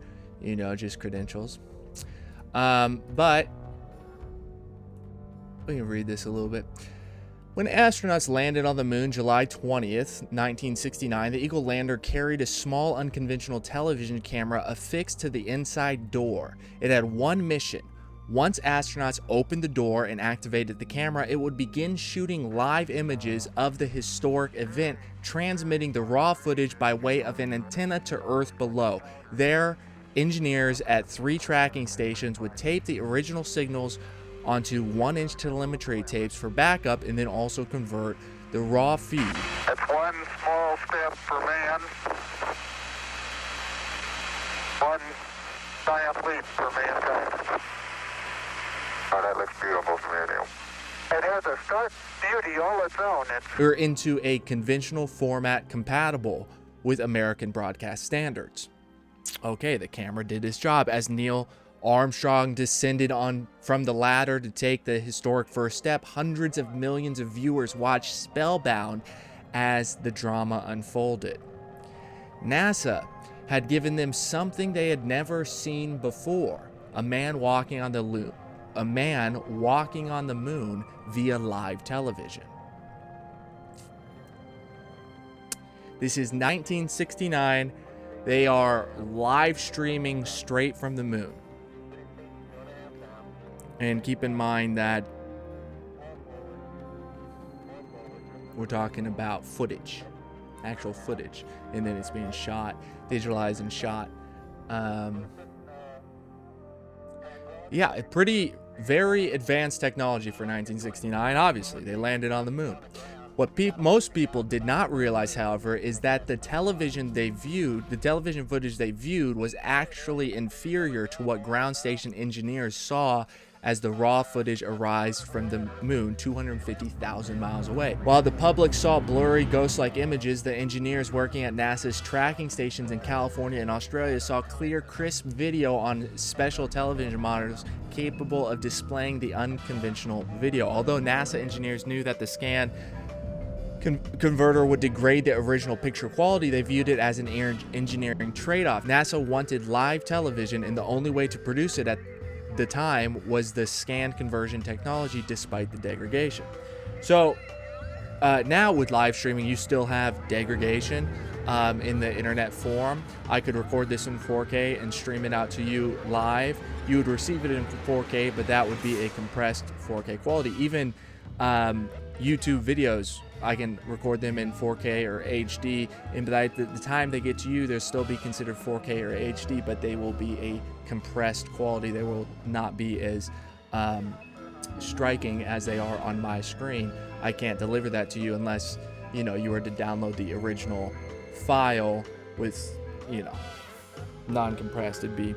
just credentials. But we can read this a little bit. When astronauts landed on the moon July 20th, 1969, the Eagle lander carried a small unconventional television camera affixed to the inside door. It had one mission: Once astronauts opened the door and activated the camera, it would begin shooting live images of the historic event, transmitting the raw footage by way of an antenna to Earth below. There, engineers at 3 tracking stations would tape the original signals onto 1-inch telemetry tapes for backup, and then also convert the raw feed. That's one small step for man, one giant leap for mankind. Oh, that looks beautiful from here, Neil. It has a stark beauty all its own. Or into a conventional format compatible with American broadcast standards. Okay, the camera did its job as Neil Armstrong descended from the ladder to take the historic first step. Hundreds of millions of viewers watched spellbound as the drama unfolded. NASA had given them something they had never seen before: a man walking on the moon via live television. This is 1969. They are live streaming straight from the moon. And keep in mind that we're talking about footage, actual footage, and then it's being shot, digitalized and shot. Yeah, a very advanced technology for 1969. Obviously, they landed on the moon. What most people did not realize, however, is that the television footage they viewed was actually inferior to what ground station engineers saw as the raw footage arrived from the moon 250,000 miles away. While the public saw blurry, ghost-like images, the engineers working at NASA's tracking stations in California and Australia saw clear, crisp video on special television monitors capable of displaying the unconventional video. Although NASA engineers knew that the scan converter would degrade the original picture quality, they viewed it as an engineering trade-off. NASA wanted live television, and the only way to produce it at the time was the scan conversion technology, despite the degradation. So now with live streaming, you still have degradation in the internet form. I could record this in 4K and stream it out to you live. You would receive it in 4K, but that would be a compressed 4K quality. Even YouTube videos, I can record them in 4K or HD, and by the time they get to you, they'll still be considered 4K or HD, but they will be a compressed quality. They will not be as striking as they are on my screen. I can't deliver that to you unless you were to download the original file with non-compressed. It'd be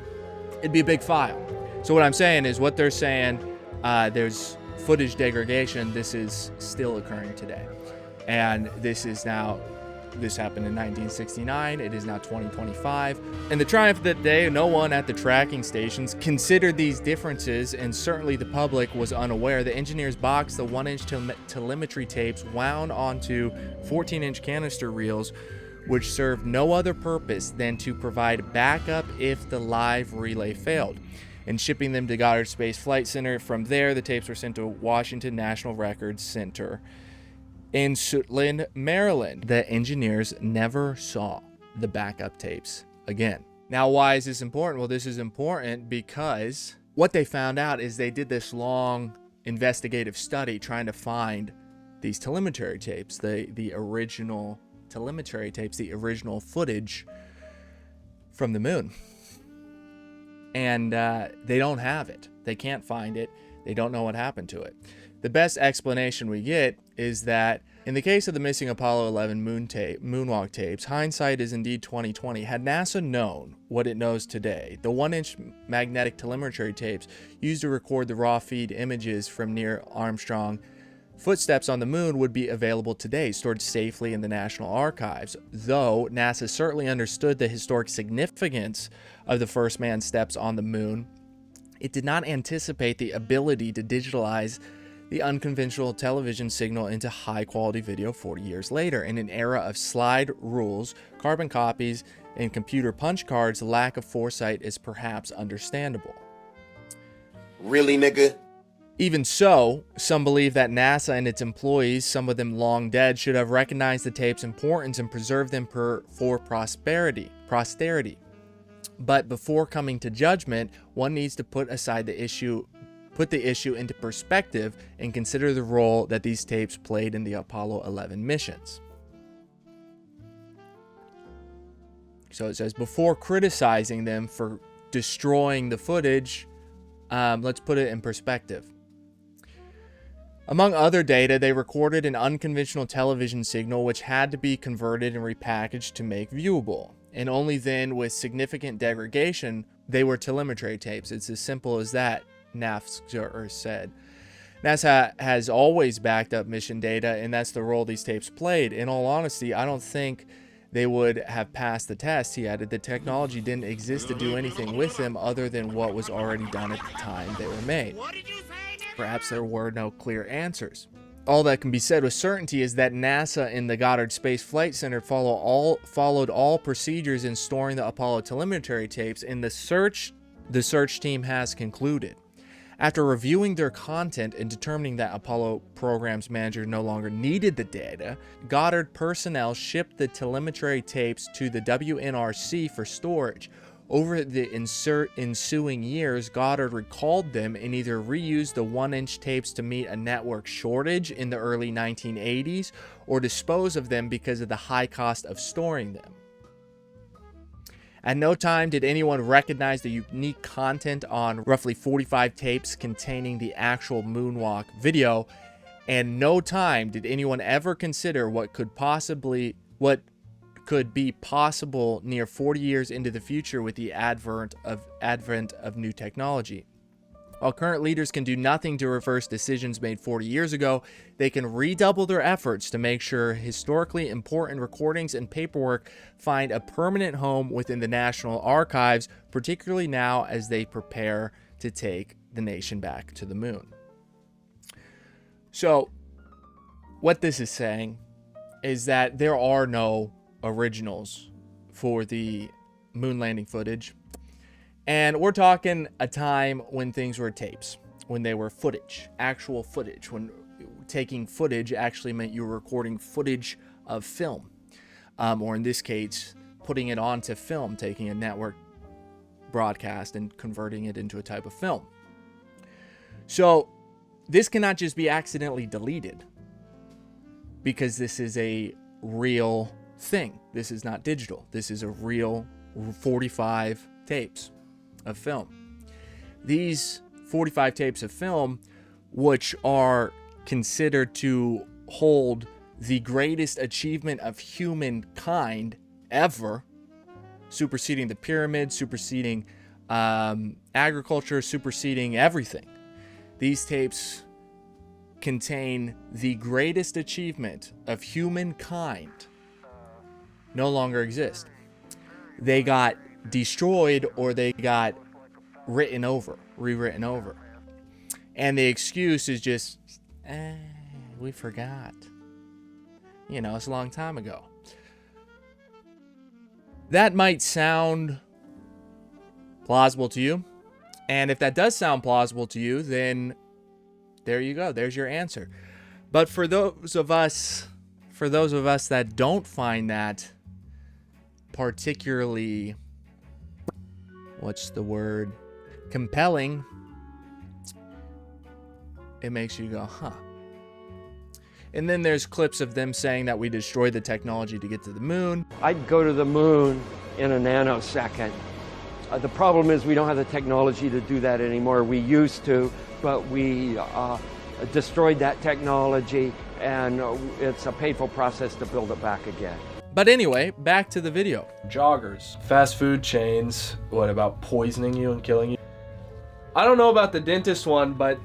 a big file. So what I'm saying is, what they're saying, there's footage degradation. This is still occurring today, and this happened in 1969. It is now 2025. In the triumph of that day, no one at the tracking stations considered these differences, and certainly the public was unaware. The engineers boxed the 1-inch telemetry tapes wound onto 14-inch canister reels, which served no other purpose than to provide backup if the live relay failed, and shipping them to Goddard Space Flight Center. From there, the tapes were sent to Washington National Records Center in Suitland, Maryland. The engineers never saw the backup tapes again. Now, why is this important? Well, this is important because what they found out is they did this long investigative study trying to find these telemetry tapes, the original telemetry tapes, the original footage from the moon. And they don't have it. They can't find it. They don't know what happened to it. The best explanation we get is that in the case of the missing Apollo 11 moonwalk tapes, hindsight is indeed 2020. Had NASA known what it knows today, the 1-inch magnetic telemetry tapes used to record the raw feed images from Neil Armstrong footsteps on the moon would be available today, stored safely in the National Archives. Though NASA certainly understood the historic significance of the first man's steps on the moon, it did not anticipate the ability to digitalize the unconventional television signal into high-quality video 40 years later. In an era of slide rules, carbon copies, and computer punch cards, the lack of foresight is perhaps understandable. Really, nigga? Even so, some believe that NASA and its employees, some of them long dead, should have recognized the tape's importance and preserved them for posterity. But before coming to judgment, one needs to put aside the issue put the issue into perspective and consider the role that these tapes played in the Apollo 11 missions. So it says, before criticizing them for destroying the footage, let's put it in perspective. Among other data, they recorded an unconventional television signal which had to be converted and repackaged to make viewable. And only then, with significant degradation, they were telemetry tapes. It's as simple as that, Magaster said. NASA has always backed up mission data, and that's the role these tapes played. In all honesty, I don't think they would have passed the test, he added. The technology didn't exist to do anything with them other than what was already done at the time they were made. Perhaps there were no clear answers. All that can be said with certainty is that NASA and the Goddard Space Flight Center followed all procedures in storing the Apollo telemetry tapes, and the search team has concluded. After reviewing their content and determining that Apollo program's manager no longer needed the data, Goddard personnel shipped the telemetry tapes to the WNRC for storage. Over the ensuing years, Goddard recalled them and either reused the 1-inch tapes to meet a network shortage in the early 1980s or disposed of them because of the high cost of storing them. At no time did anyone recognize the unique content on roughly 45 tapes containing the actual moonwalk video, and no time did anyone ever consider what could be possible near 40 years into the future with the advent of new technology. While current leaders can do nothing to reverse decisions made 40 years ago, they can redouble their efforts to make sure historically important recordings and paperwork find a permanent home within the National Archives, particularly now as they prepare to take the nation back to the moon. So, what this is saying is that there are no originals for the moon landing footage. And we're talking a time when things were tapes, when they were footage, actual footage, when taking footage actually meant you were recording footage of film. Or in this case, putting it onto film, taking a network broadcast and converting it into a type of film. So this cannot just be accidentally deleted, because this is a real thing. This is not digital. This is a real 45 tapes of film. These 45 tapes of film, which are considered to hold the greatest achievement of humankind ever, superseding the pyramids, superseding agriculture, superseding everything. These tapes contain the greatest achievement of humankind no longer exist. They got destroyed or they got rewritten over. And the excuse is just, we forgot. You know, it's a long time ago. That might sound plausible to you. And if that does sound plausible to you, then there you go. There's your answer. But for those of us that don't find that particularly, compelling, it makes you go, huh. And then there's clips of them saying that we destroyed the technology to get to the moon. I'd go to the moon in a nanosecond. The problem is we don't have the technology to do that anymore. We used to, but we destroyed that technology, and it's a painful process to build it back again. But anyway, back to the video. Joggers, fast food chains, what about poisoning you and killing you? I don't know about the dentist one, but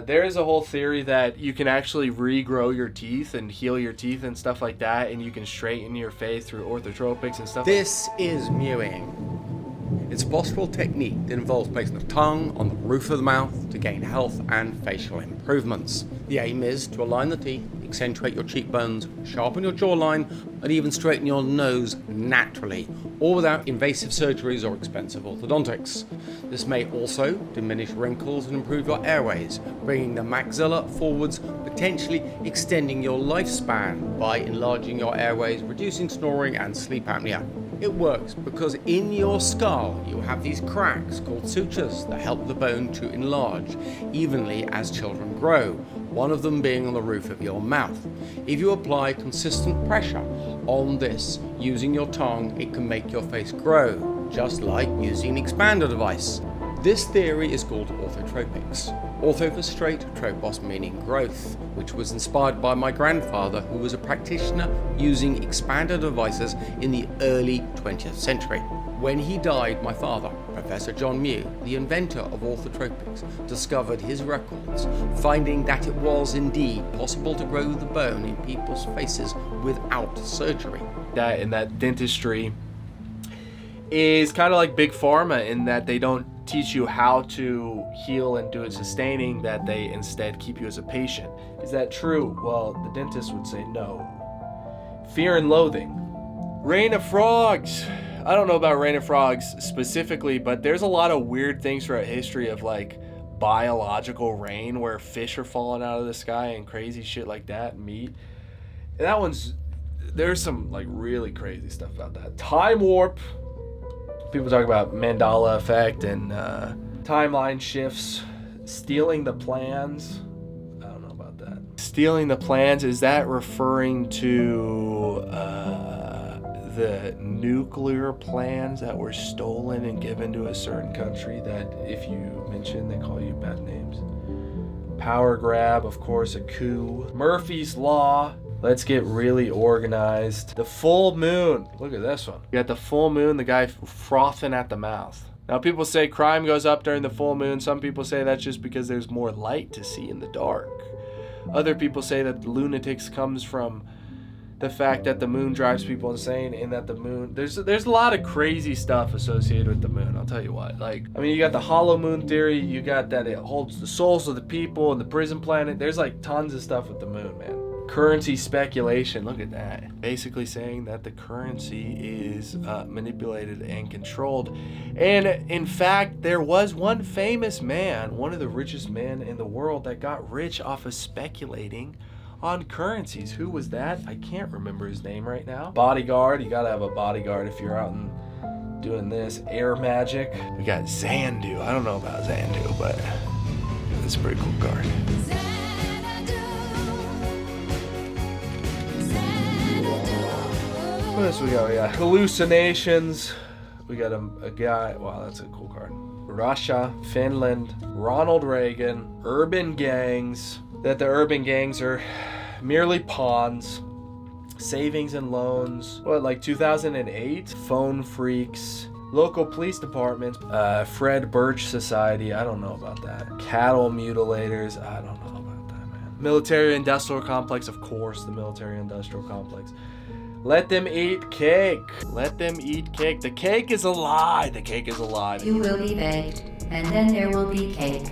there is a whole theory that you can actually regrow your teeth and heal your teeth and stuff like that, and you can straighten your face through orthotropics and stuff. This is mewing. It's a postural technique that involves placing the tongue on the roof of the mouth to gain health and facial improvements. The aim is to align the teeth, accentuate your cheekbones, sharpen your jawline, and even straighten your nose naturally, all without invasive surgeries or expensive orthodontics. This may also diminish wrinkles and improve your airways, bringing the maxilla forwards, potentially extending your lifespan by enlarging your airways, reducing snoring and sleep apnea. It works because in your skull you have these cracks called sutures that help the bone to enlarge evenly as children grow, one of them being on the roof of your mouth. If you apply consistent pressure on this using your tongue, it can make your face grow, just like using an expander device. This theory is called orthotropics. Ortho for straight, tropos meaning growth, which was inspired by my grandfather, who was a practitioner using expander devices in the early 20th century. When he died, my father, Professor John Mew, the inventor of orthotropics, discovered his records, finding that it was indeed possible to grow the bone in people's faces without surgery. That in that dentistry is kind of like big pharma in that they don't teach you how to heal and do it sustaining, that they instead keep you as a patient. Is that true? Well, the dentist would say no. Fear and loathing. Rain of frogs. I don't know about rain of frogs specifically, but there's a lot of weird things throughout history of like biological rain where fish are falling out of the sky and crazy shit like that, meat. And that one's, there's some like really crazy stuff about that. Time warp. People talk about Mandela effect and timeline shifts. Stealing the plans. I don't know about that. Stealing the plans, is that referring to the nuclear plans that were stolen and given to a certain country that if you mention, they call you bad names? Power grab, of course, a coup. Murphy's Law. Let's get really organized. The full moon. Look at this one. You got the full moon, the guy frothing at the mouth. Now people say crime goes up during the full moon. Some people say that's just because there's more light to see in the dark. Other people say that lunatics comes from the fact that the moon drives people insane and that the moon, there's a lot of crazy stuff associated with the moon. I'll tell you what, like, I mean, you got the hollow moon theory, you got that it holds the souls of the people and the prison planet. There's like tons of stuff with the moon, man. Currency speculation, look at that. Basically saying that the currency is manipulated and controlled. And in fact, there was one famous man, one of the richest men in the world, that got rich off of speculating on currencies. Who was that? I can't remember his name right now. Bodyguard, you gotta have a bodyguard if you're out and doing this. Air magic. We got Xanadu. I don't know about Xanadu, but it's a pretty cool card. What else we got? We got hallucinations. We got a guy. Wow, that's a cool card. Russia, Finland, Ronald Reagan, urban gangs. That the urban gangs are merely pawns. Savings and loans. What, like 2008? Phone freaks. Local police departments. Fred Birch Society. I don't know about that. Cattle mutilators. I don't know about that, man. Military industrial complex. Of course, the military industrial complex. Let them eat cake. Let them eat cake. The cake is a lie. The cake is a lie. You will be baked, and then there will be cake.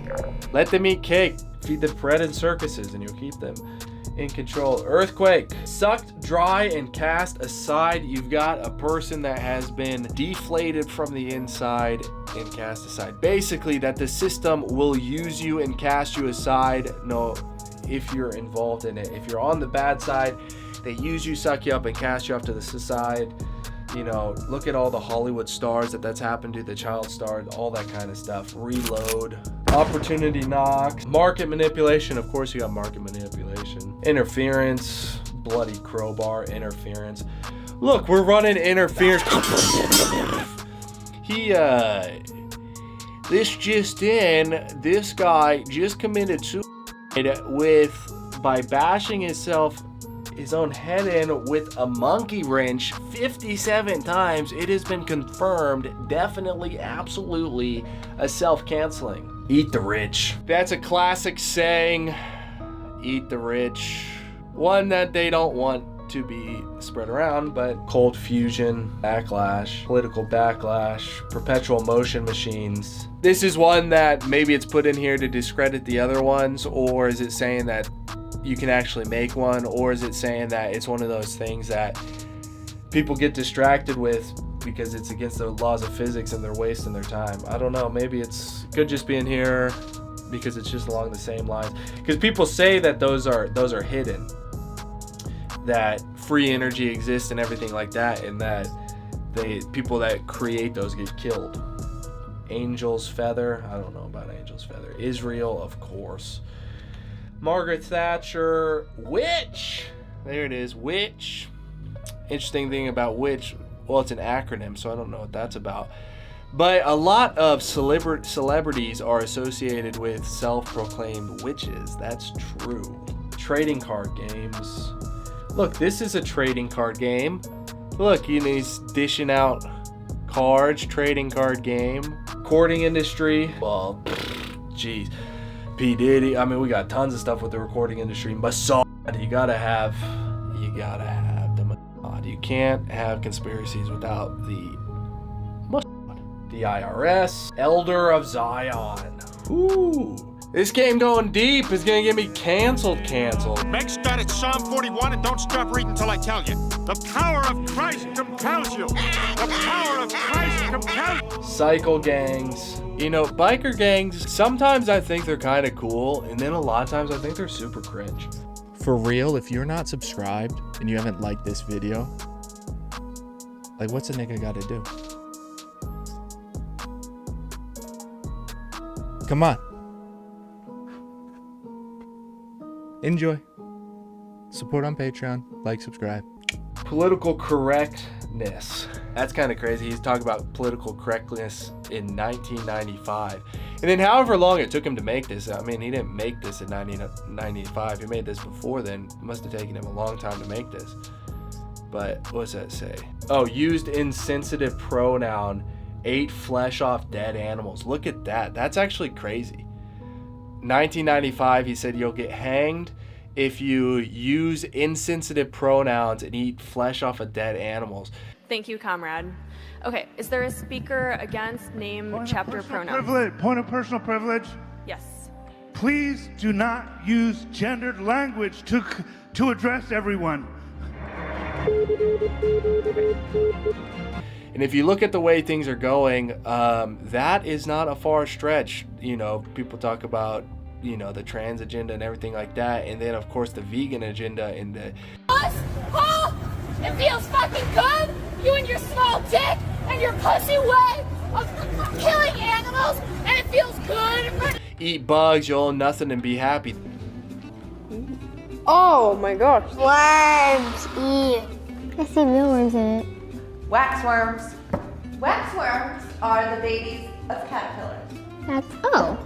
Let them eat cake. Feed them bread and circuses, and you'll keep them in control. Earthquake. Sucked dry and cast aside. You've got a person that has been deflated from the inside and cast aside. Basically, that the system will use you and cast you aside. No, if you're involved in it. If you're on the bad side, they use you, suck you up, and cast you off to the side. You know, look at all the Hollywood stars that's happened to, the child stars, all that kind of stuff. Reload. Opportunity knock. Market manipulation. Of course, you got market manipulation. Interference. Bloody crowbar. Interference. Look, we're running interference. This just in. This guy just committed suicide by bashing his own head in with a monkey wrench 57 times. It has been confirmed, definitely, absolutely, a self-canceling. Eat the rich. That's a classic saying. Eat the rich. One that they don't want to be spread around, but cold fusion, backlash, political backlash, perpetual motion machines. This is one that maybe it's put in here to discredit the other ones, or is it saying that you can actually make one, or is it saying that it's one of those things that people get distracted with because it's against the laws of physics and they're wasting their time? I don't know. Maybe it could just be in here because it's just along the same lines. Because people say that those are hidden, that free energy exists and everything like that, and that people that create those get killed. Angel's Feather. I don't know about Angel's Feather. Israel, of course. Margaret Thatcher. Witch. There it is. Witch. Interesting thing about witch. Well, it's an acronym, so I don't know what that's about. But a lot of celebrities are associated with self-proclaimed witches. That's true. Trading card games. Look, this is a trading card game. Look, he's dishing out cards. Trading card game. Recording industry. Well, geez. P. Diddy. I mean, we got tons of stuff with the recording industry. Mossad. You gotta have the Mossad. You can't have conspiracies without the the IRS, Elder of Zion. Ooh, this game going deep is gonna get me canceled. Make that it's Psalm 41 and don't stop reading until I tell you. The power of Christ compels you. The power of Christ compels. Cycle gangs. You know, biker gangs, sometimes I think they're kind of cool, and then a lot of times I think they're super cringe. For real, if you're not subscribed and you haven't liked this video, like, what's a nigga gotta do? Come on. Enjoy. Support on Patreon. Like, subscribe. Political correctness. That's kind of crazy. He's talking about political correctness in 1995. And then however long it took him to make this, I mean, he didn't make this in 1995. He made this before then. It must have taken him a long time to make this. But what does that say? Oh, used insensitive pronoun. 8 flesh off dead animals. Look at that. That's actually crazy. 1995, he said you'll get hanged if you use insensitive pronouns and eat flesh off of dead animals. Thank you, comrade. Okay, is there a speaker against name, chapter, pronoun? Point of personal privilege. Yes. Please do not use gendered language to address everyone. And if you look at the way things are going, that is not a far stretch. You know, people talk about, you know, the trans agenda and everything like that. And then, of course, the vegan agenda and the... Paul, it feels fucking good. You and your small dick and your pussy way of killing animals, and it feels good. Eat bugs, you'll own nothing and be happy. Oh my gosh. Worms. Ew. I see real worms in it. Waxworms. Waxworms are the babies of caterpillars.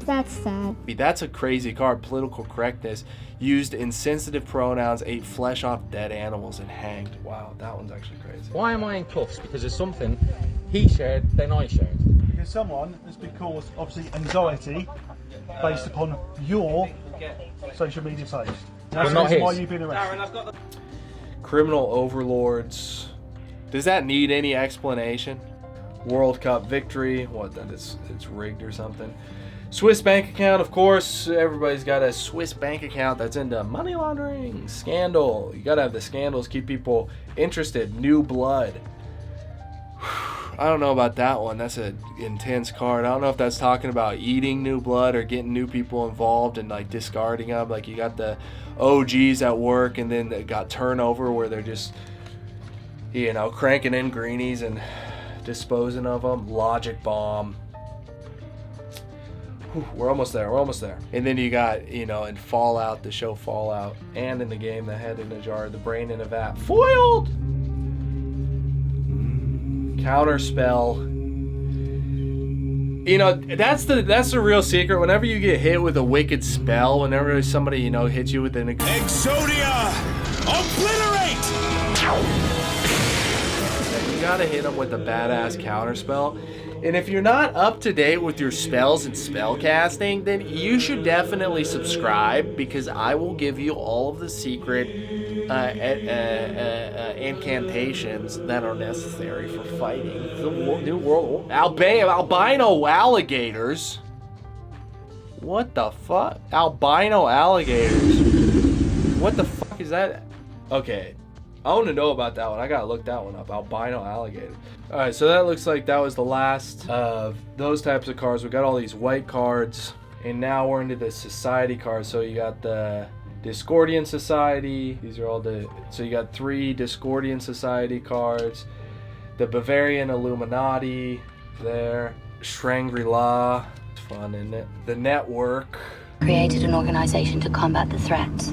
That's sad. That's a crazy card. Political correctness. Used insensitive pronouns, ate flesh off dead animals, and hanged. Wow, that one's actually crazy. Why am I in cuffs? Because there's something he shared, then I shared. Because someone has been caused, obviously, anxiety based upon your social media post. That's the reason why you've been arrested. Criminal overlords. Does that need any explanation? World Cup victory. What, that is, it's rigged or something. Swiss bank account, of course. Everybody's got a Swiss bank account that's into money laundering. Scandal. You gotta have the scandals, keep people interested. New blood. I don't know about that one. That's an intense card. I don't know if that's talking about eating new blood or getting new people involved and like discarding them. Like you got the OGs at work and then they got turnover where they're just, you know, cranking in greenies and disposing of them. Logic bomb. Whew, we're almost there. And then you got, you know, in Fallout, the show Fallout, and in the game, the head in a jar, the brain in a vat. Foiled! Counterspell. You know, that's the real secret. Whenever you get hit with a wicked spell, whenever somebody, you know, hits you with an Exodia! Obliterate! You gotta hit them with a badass counterspell. And if you're not up to date with your spells and spell casting, then you should definitely subscribe because I will give you all of the secret incantations that are necessary for fighting the new world. Albino alligators. What the fuck? Albino alligators. What the fuck is that? Okay. I want to know about that one. I gotta look that one up. Albino alligator. Alright, so that looks like that was the last of those types of cards. We got all these white cards, and now we're into the society cards. So you got the Discordian Society. These are all the, so you got 3 Discordian Society cards. The Bavarian Illuminati there. Shangri-La. It's fun, isn't it? The Network. Created an organization to combat the threats.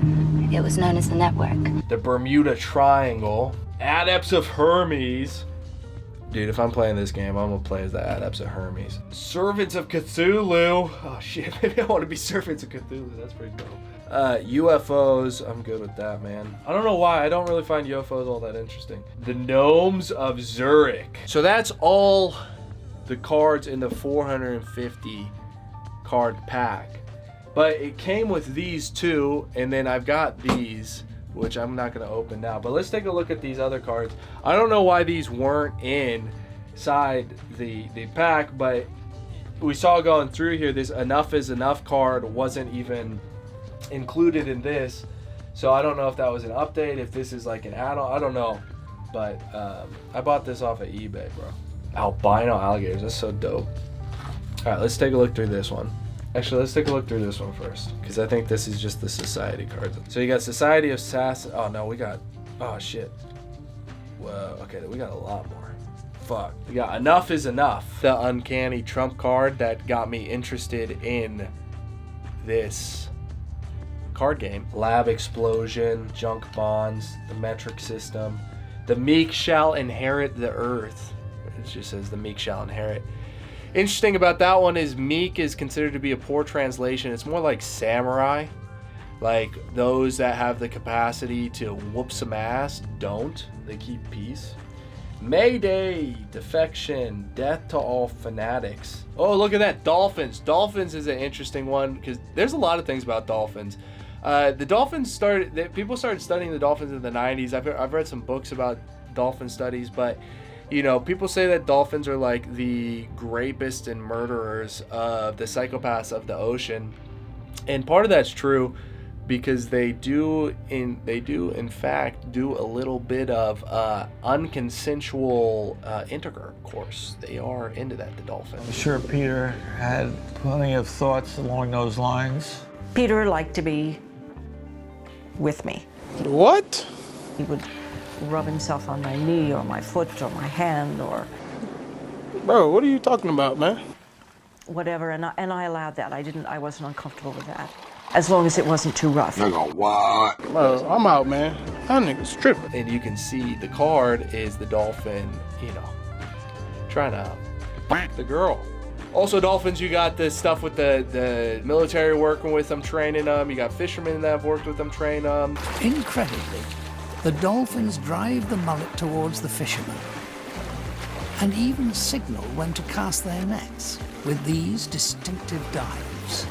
It was known as the Network. The Bermuda Triangle. Adepts of Hermes. Dude, if I'm playing this game, I'm gonna play as the Adepts of Hermes. Servants of Cthulhu. Oh shit, maybe I want to be Servants of Cthulhu. That's pretty dope. UFOs, I'm good with that, man. I don't know why, I don't really find UFOs all that interesting. The Gnomes of Zurich. So that's all the cards in the 450 card pack. But it came with these 2, and then I've got these, which I'm not going to open now. But let's take a look at these other cards. I don't know why these weren't inside the pack, but we saw going through here, this Enough is Enough card wasn't even included in this. So I don't know if that was an update, if this is like an add-on, I don't know. But I bought this off of eBay, bro. Albino alligators, that's so dope. All right, let's take a look through this one. Actually, let's take a look through this one first, because I think this is just the Society cards. So you got Society of Sass. Oh no, we got, oh shit. Whoa, okay, we got a lot more. Fuck. We got Enough is Enough, the uncanny trump card that got me interested in this card game. Lab Explosion, Junk Bonds, the Metric System. The Meek shall inherit the earth. It just says the Meek shall inherit. Interesting about that one is Meek is considered to be a poor translation. It's more like samurai. Like those that have the capacity to whoop some ass don't. They keep peace. Mayday, Defection, Death to All Fanatics. Oh, look at that, Dolphins. Dolphins is an interesting one because there's a lot of things about dolphins. The dolphins people started studying the dolphins in the 90s. I've read some books about dolphin studies, but you know, people say that dolphins are like the rapists and murderers of the psychopaths of the ocean. And part of that's true because they do in fact do a little bit of unconsensual intercourse. They are into that, the dolphins. I'm sure Peter had plenty of thoughts along those lines. Peter liked to be with me. What? He would rub himself on my knee or my foot or my hand or... Bro, what are you talking about, man? Whatever, and I allowed that. I wasn't uncomfortable with that. As long as it wasn't too rough. Nigga, what? Bro, I'm out, man. That nigga's tripping. And you can see the card is the dolphin, you know, trying to whack the girl. Also, dolphins, you got the stuff with the military working with them, training them. You got fishermen that have worked with them, train them. Incredibly, the dolphins drive the mullet towards the fishermen and even signal when to cast their nets with these distinctive dives.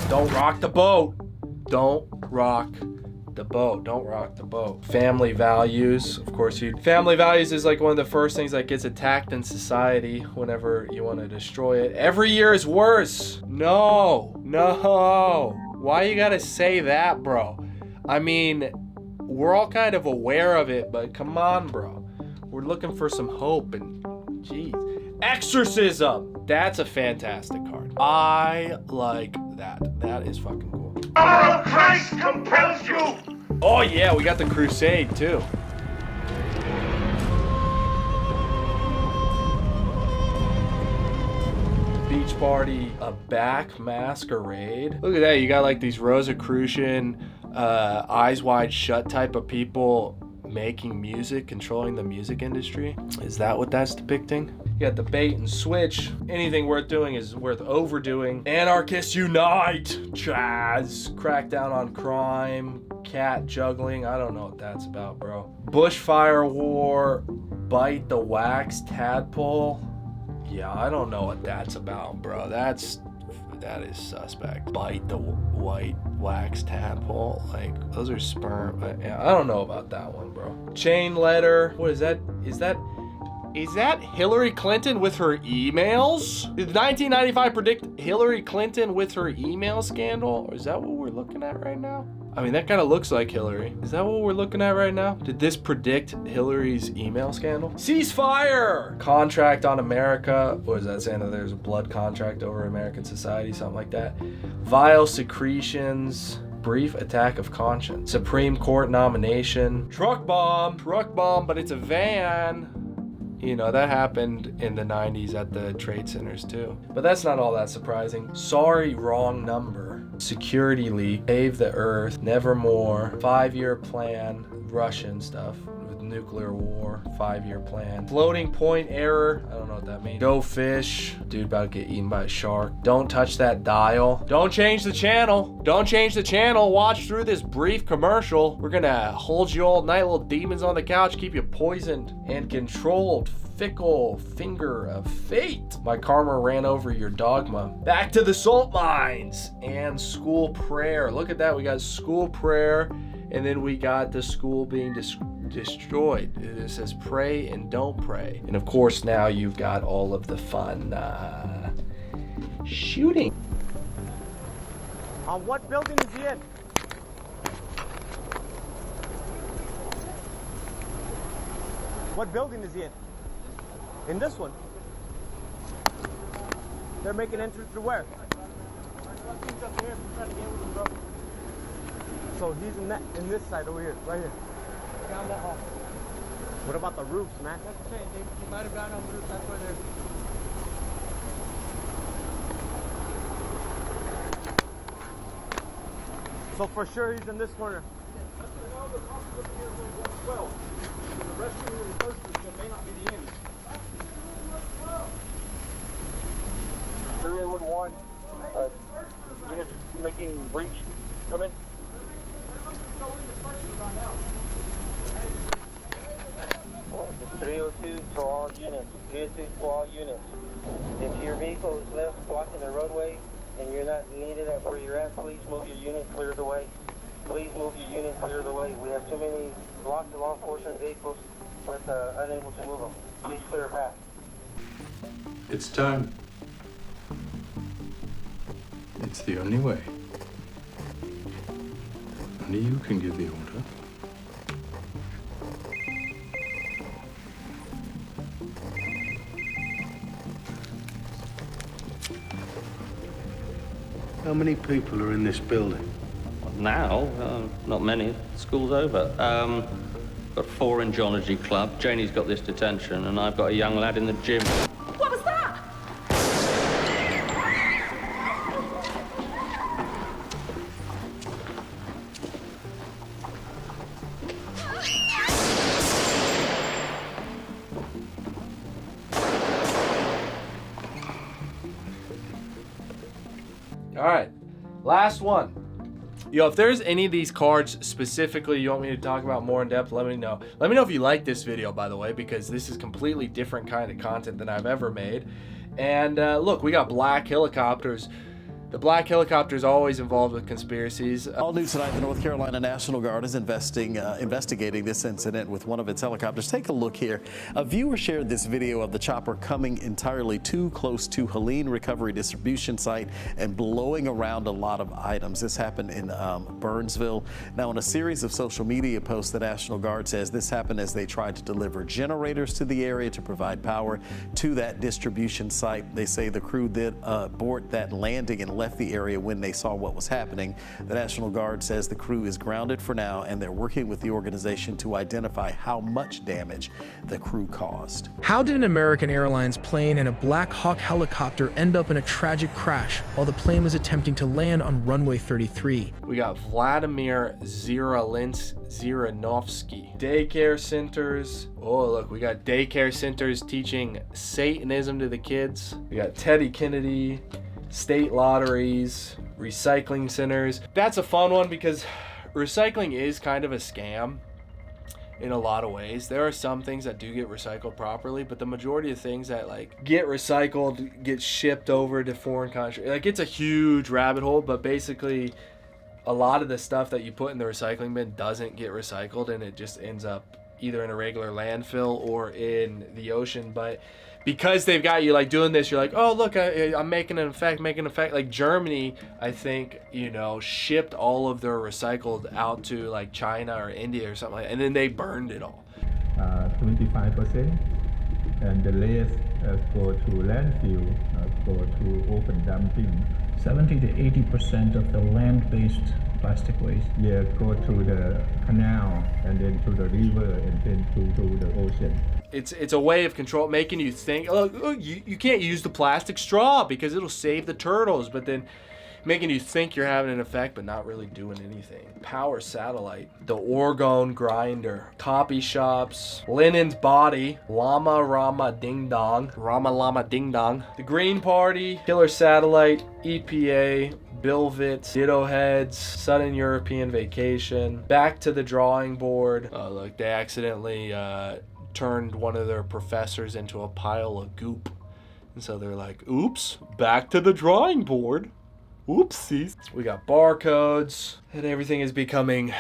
Don't rock the boat. Don't rock the boat. Don't rock the boat. Family values. Of course, family values is like one of the first things that gets attacked in society whenever you want to destroy it. Every year is worse. No. Why you gotta say that, bro? I mean, we're all kind of aware of it, but come on, bro. We're looking for some hope and, geez. Exorcism. That's a fantastic card. I like that. That is fucking cool. The power of Christ compels you. Oh yeah, we got the Crusade too. Beach party, a back masquerade. Look at that, you got like these Rosicrucian, eyes wide shut type of people making music, controlling the music industry. Is that what that's depicting? You got the bait and switch. Anything worth doing is worth overdoing. Anarchists unite! Chaz. Crackdown on crime. Cat juggling. I don't know what that's about, bro. Bushfire war. Bite the wax tadpole. Yeah, I don't know what that's about, bro. That is suspect. Bite the white wax tadpole. Like, those are sperm. Yeah, I don't know about that one, bro. Chain letter. What is that? Is that Hillary Clinton with her emails? Did 1995 predict Hillary Clinton with her email scandal? Or is that what we're looking at right now? I mean, that kind of looks like Hillary. Is that what we're looking at right now? Did this predict Hillary's email scandal? Ceasefire! Contract on America. What is that saying? That there's a blood contract over American society, something like that. Vile secretions. Brief attack of conscience. Supreme Court nomination. Truck bomb, but it's a van. You know, that happened in the 90s at the trade centers too. But that's not all that surprising. Sorry, wrong number. Security leak. Save the Earth. Nevermore. 5-year plan. Russian stuff. With nuclear war. 5-year plan. Floating point error. I don't know what that means. Go fish. Dude about to get eaten by a shark. Don't touch that dial. Don't change the channel. Don't change the channel. Watch through this brief commercial. We're gonna hold you all night, little demons on the couch, keep you poisoned and controlled. Fickle finger of fate. My karma ran over your dogma. Back to the salt mines and school prayer. Look at that. We got school prayer, and then we got the school being destroyed. It says pray and don't pray. And of course, now you've got all of the fun shooting. What building is he in? What building is he in? In this one. They're making entrance through where? So he's in this side over here, right here. Down that hall. What about the roofs, man? That's the same. They might have gone on the roof. That's why they're. So for sure he's in this corner. The restroom in the first room may not be the end. 3811, unit making breach. Come in. 302 to all units. 302 to all units. If your vehicle is left blocking the roadway and you're not needed at where you're at, please move your unit, clear the way. Please move your unit, clear the way. We have too many blocked law enforcement vehicles, but unable to move them. Please clear a path. It's time. It's the only way. Only you can give the order. How many people are in this building? Now, not many. School's over. Got 4 in Geology Club. Janie's got this detention, and I've got a young lad in the gym. What was that? All right, last one. Yo, if there's any of these cards specifically you want me to talk about more in depth, let me know. Let me know if you like this video, by the way, because this is completely different kind of content than I've ever made. And look, we got black helicopters. The black helicopter is always involved with conspiracies. All new tonight, the North Carolina National Guard is investigating this incident with one of its helicopters. Take a look here. A viewer shared this video of the chopper coming entirely too close to Helene Recovery Distribution Site and blowing around a lot of items. This happened in Burnsville. Now, in a series of social media posts, the National Guard says this happened as they tried to deliver generators to the area to provide power to that distribution site. They say the crew did abort that landing and left the area when they saw what was happening. The National Guard says the crew is grounded for now, and they're working with the organization to identify how much damage the crew caused. How did an American Airlines plane and a Black Hawk helicopter end up in a tragic crash while the plane was attempting to land on runway 33? We got Vladimir Ziranovsky. Daycare centers. Oh, look, we got daycare centers teaching Satanism to the kids. We got Teddy Kennedy. State lotteries, recycling centers. That's a fun one because recycling is kind of a scam in a lot of ways. There are some things that do get recycled properly, but the majority of things that like get recycled get shipped over to foreign countries. Like, it's a huge rabbit hole, but basically a lot of the stuff that you put in the recycling bin doesn't get recycled, and it just ends up either in a regular landfill or in the ocean. But because they've got you like doing this, you're like, oh look, I'm making an effect. Like Germany, I think, shipped all of their recycled out to like China or India or something like that, and then they burned it all. 25%, and the rest go to landfill, go to open dumping. 70 to 80% of the land-based plastic waste. Yeah, go to the canal, and then to the river, and then to the ocean. It's a way of control, making you think, oh, you can't use the plastic straw because it'll save the turtles, but then making you think you're having an effect but not really doing anything. Power satellite, the orgone grinder, copy shops, Lenin's body, Llama Rama Ding Dong, Rama Llama Ding Dong, the Green Party, killer satellite, EPA, Bilvit, Ditto Heads, Sudden European Vacation, back to the drawing board. Oh look, they accidentally turned one of their professors into a pile of goop. And so they're like, oops, back to the drawing board. Oopsies. We got barcodes, and everything is becoming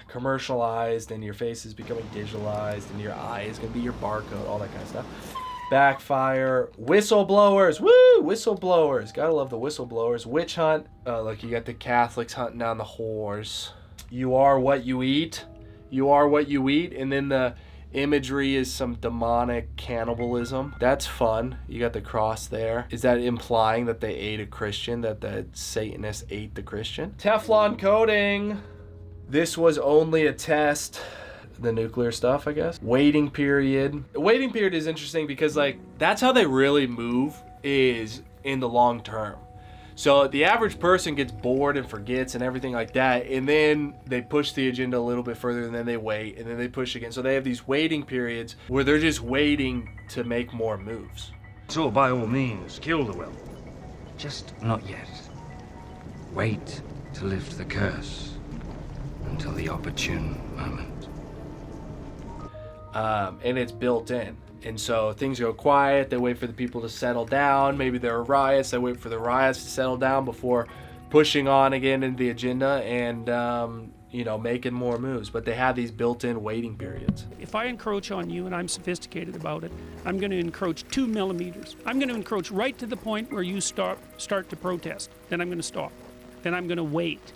commercialized, and your face is becoming digitalized, and your eye is going to be your barcode, all that kind of stuff. Backfire, whistleblowers, woo, whistleblowers. Gotta love the whistleblowers. Witch hunt, look, you got the Catholics hunting down the whores. You are what you eat. You are what you eat, and then the imagery is some demonic cannibalism. That's fun. You got the cross there. Is that implying that they ate a Christian, that the Satanists ate the Christian? Teflon coating. This was only a test. The nuclear stuff, I guess. Waiting period. The waiting period is interesting because like that's how they really move, is in the long term. So the average person gets bored and forgets and everything like that, and then they push the agenda a little bit further, and then they wait, and then they push again. So they have these waiting periods where they're just waiting to make more moves. So by all means, kill the will. Just not yet. Wait to lift the curse until the opportune moment. And it's built in. And so things go quiet, they wait for the people to settle down. Maybe there are riots, they wait for the riots to settle down before pushing on again into the agenda and, making more moves. But they have these built-in waiting periods. If I encroach on you and I'm sophisticated about it, I'm going to encroach 2 millimeters. I'm going to encroach right to the point where you start to protest. Then I'm going to stop. Then I'm going to wait.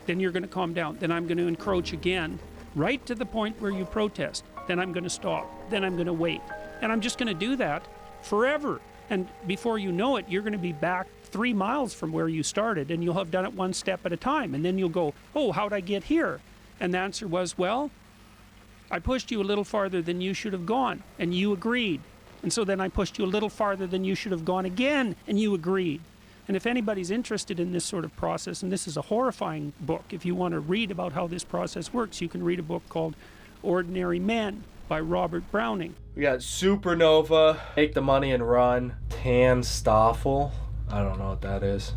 Then you're going to calm down. Then I'm going to encroach again right to the point where you protest. Then I'm going to stop. Then I'm going to wait. And I'm just going to do that forever. And before you know it, you're going to be back 3 miles from where you started, and you'll have done it one step at a time. And then you'll go, oh, how'd I get here? And the answer was, well, I pushed you a little farther than you should have gone, and you agreed. And so then I pushed you a little farther than you should have gone again, and you agreed. And if anybody's interested in this sort of process, and this is a horrifying book, if you want to read about how this process works, you can read a book called Ordinary Men by Robert Browning. We got Supernova, Take the Money and Run, Tan Stoffel, I don't know what that is.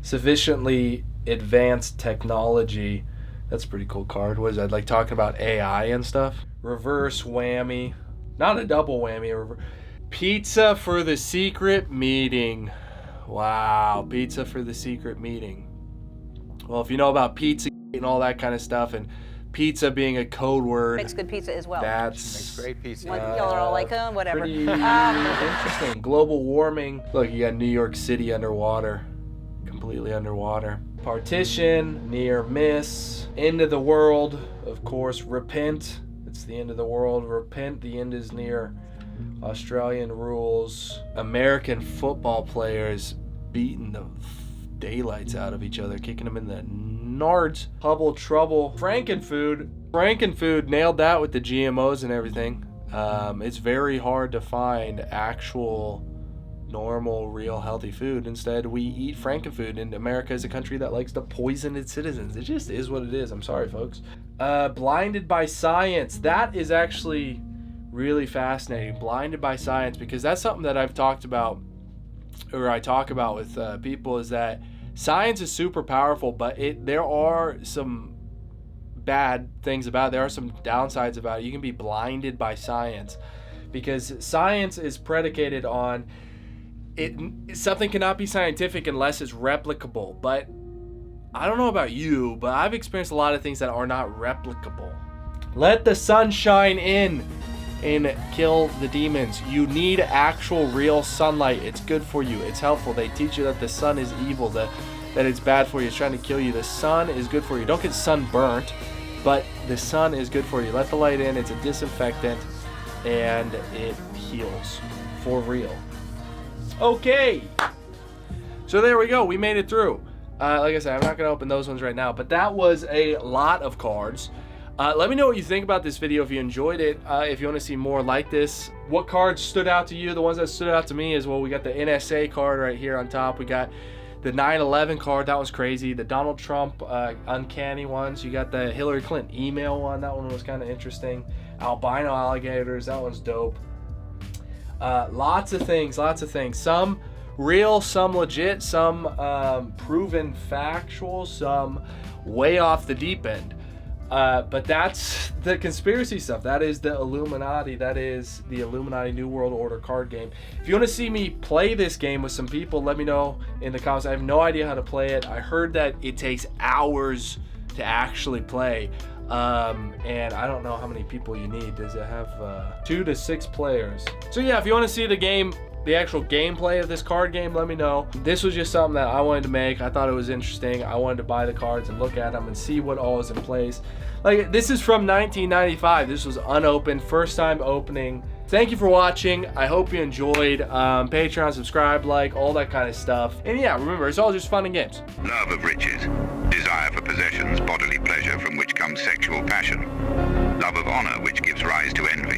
Sufficiently Advanced Technology, that's a pretty cool card. What is that, like talking about AI and stuff? Reverse Whammy, not a double whammy, Pizza for the Secret Meeting. Wow, Pizza for the Secret Meeting. Well, if you know about pizza and all that kind of stuff, and pizza being a code word. Makes good pizza as well. Makes great pizza. Y'all are all like, whatever. Pretty interesting. Global warming. Look, you got New York City underwater. Completely underwater. Partition, near miss. End of the world, of course. Repent. It's the end of the world. Repent. The end is near. Australian rules. American football players beating the daylights out of each other, kicking them in the nards. Hubble trouble. Frankenfood. Frankenfood nailed that with the GMOs and everything. It's very hard to find actual normal, real, healthy food. Instead, we eat Frankenfood, and America is a country that likes to poison its citizens. It just is what it is. I'm sorry, folks. Blinded by science. That is actually really fascinating. Blinded by science, because that's something that I've talked about, or I talk about with people, is that science is super powerful, but there are some bad things about it. There are some downsides about it. You can be blinded by science, because science is predicated on something cannot be scientific unless it's replicable. But I don't know about you, but I've experienced a lot of things that are not replicable. Let the sun shine in and kill the demons. You need actual real sunlight. It's good for you. It's helpful. They teach you that the sun is evil, that it's bad for you. It's trying to kill you. The sun is good for you. Don't get sunburnt, but the sun is good for you. Let the light in. It's a disinfectant, and it heals for real. Okay. So there we go. We made it through. Like I said, I'm not going to open those ones right now, but that was a lot of cards. Let me know what you think about this video, if you enjoyed it, if you want to see more like this. What cards stood out to you? The ones that stood out to me is, well, we got the NSA card right here on top. We got the 9/11 card. That was crazy. The Donald Trump uncanny ones. You got the Hillary Clinton email one. That one was kind of interesting. Albino alligators. That one's dope. Lots of things. Some real, some legit, some proven factual, some way off the deep end. But that's the conspiracy stuff. That is the Illuminati. That is the Illuminati New World Order card game. If you want to see me play this game with some people, let me know in the comments. I have no idea how to play it. I heard that it takes hours to actually play. And I don't know how many people you need. Does it have 2 to 6 players? So yeah, if you want to see the game, the actual gameplay of this card game, let me know. This was just something that I wanted to make. I thought it was interesting. I wanted to buy the cards and look at them and see what all is in place. Like, this is from 1995. This was unopened, first time opening. Thank you for watching. I hope you enjoyed. Patreon, subscribe, like, all that kind of stuff. And yeah, remember, it's all just fun and games. Love of riches, desire for possessions, bodily pleasure from which comes sexual passion, love of honor which gives rise to envy.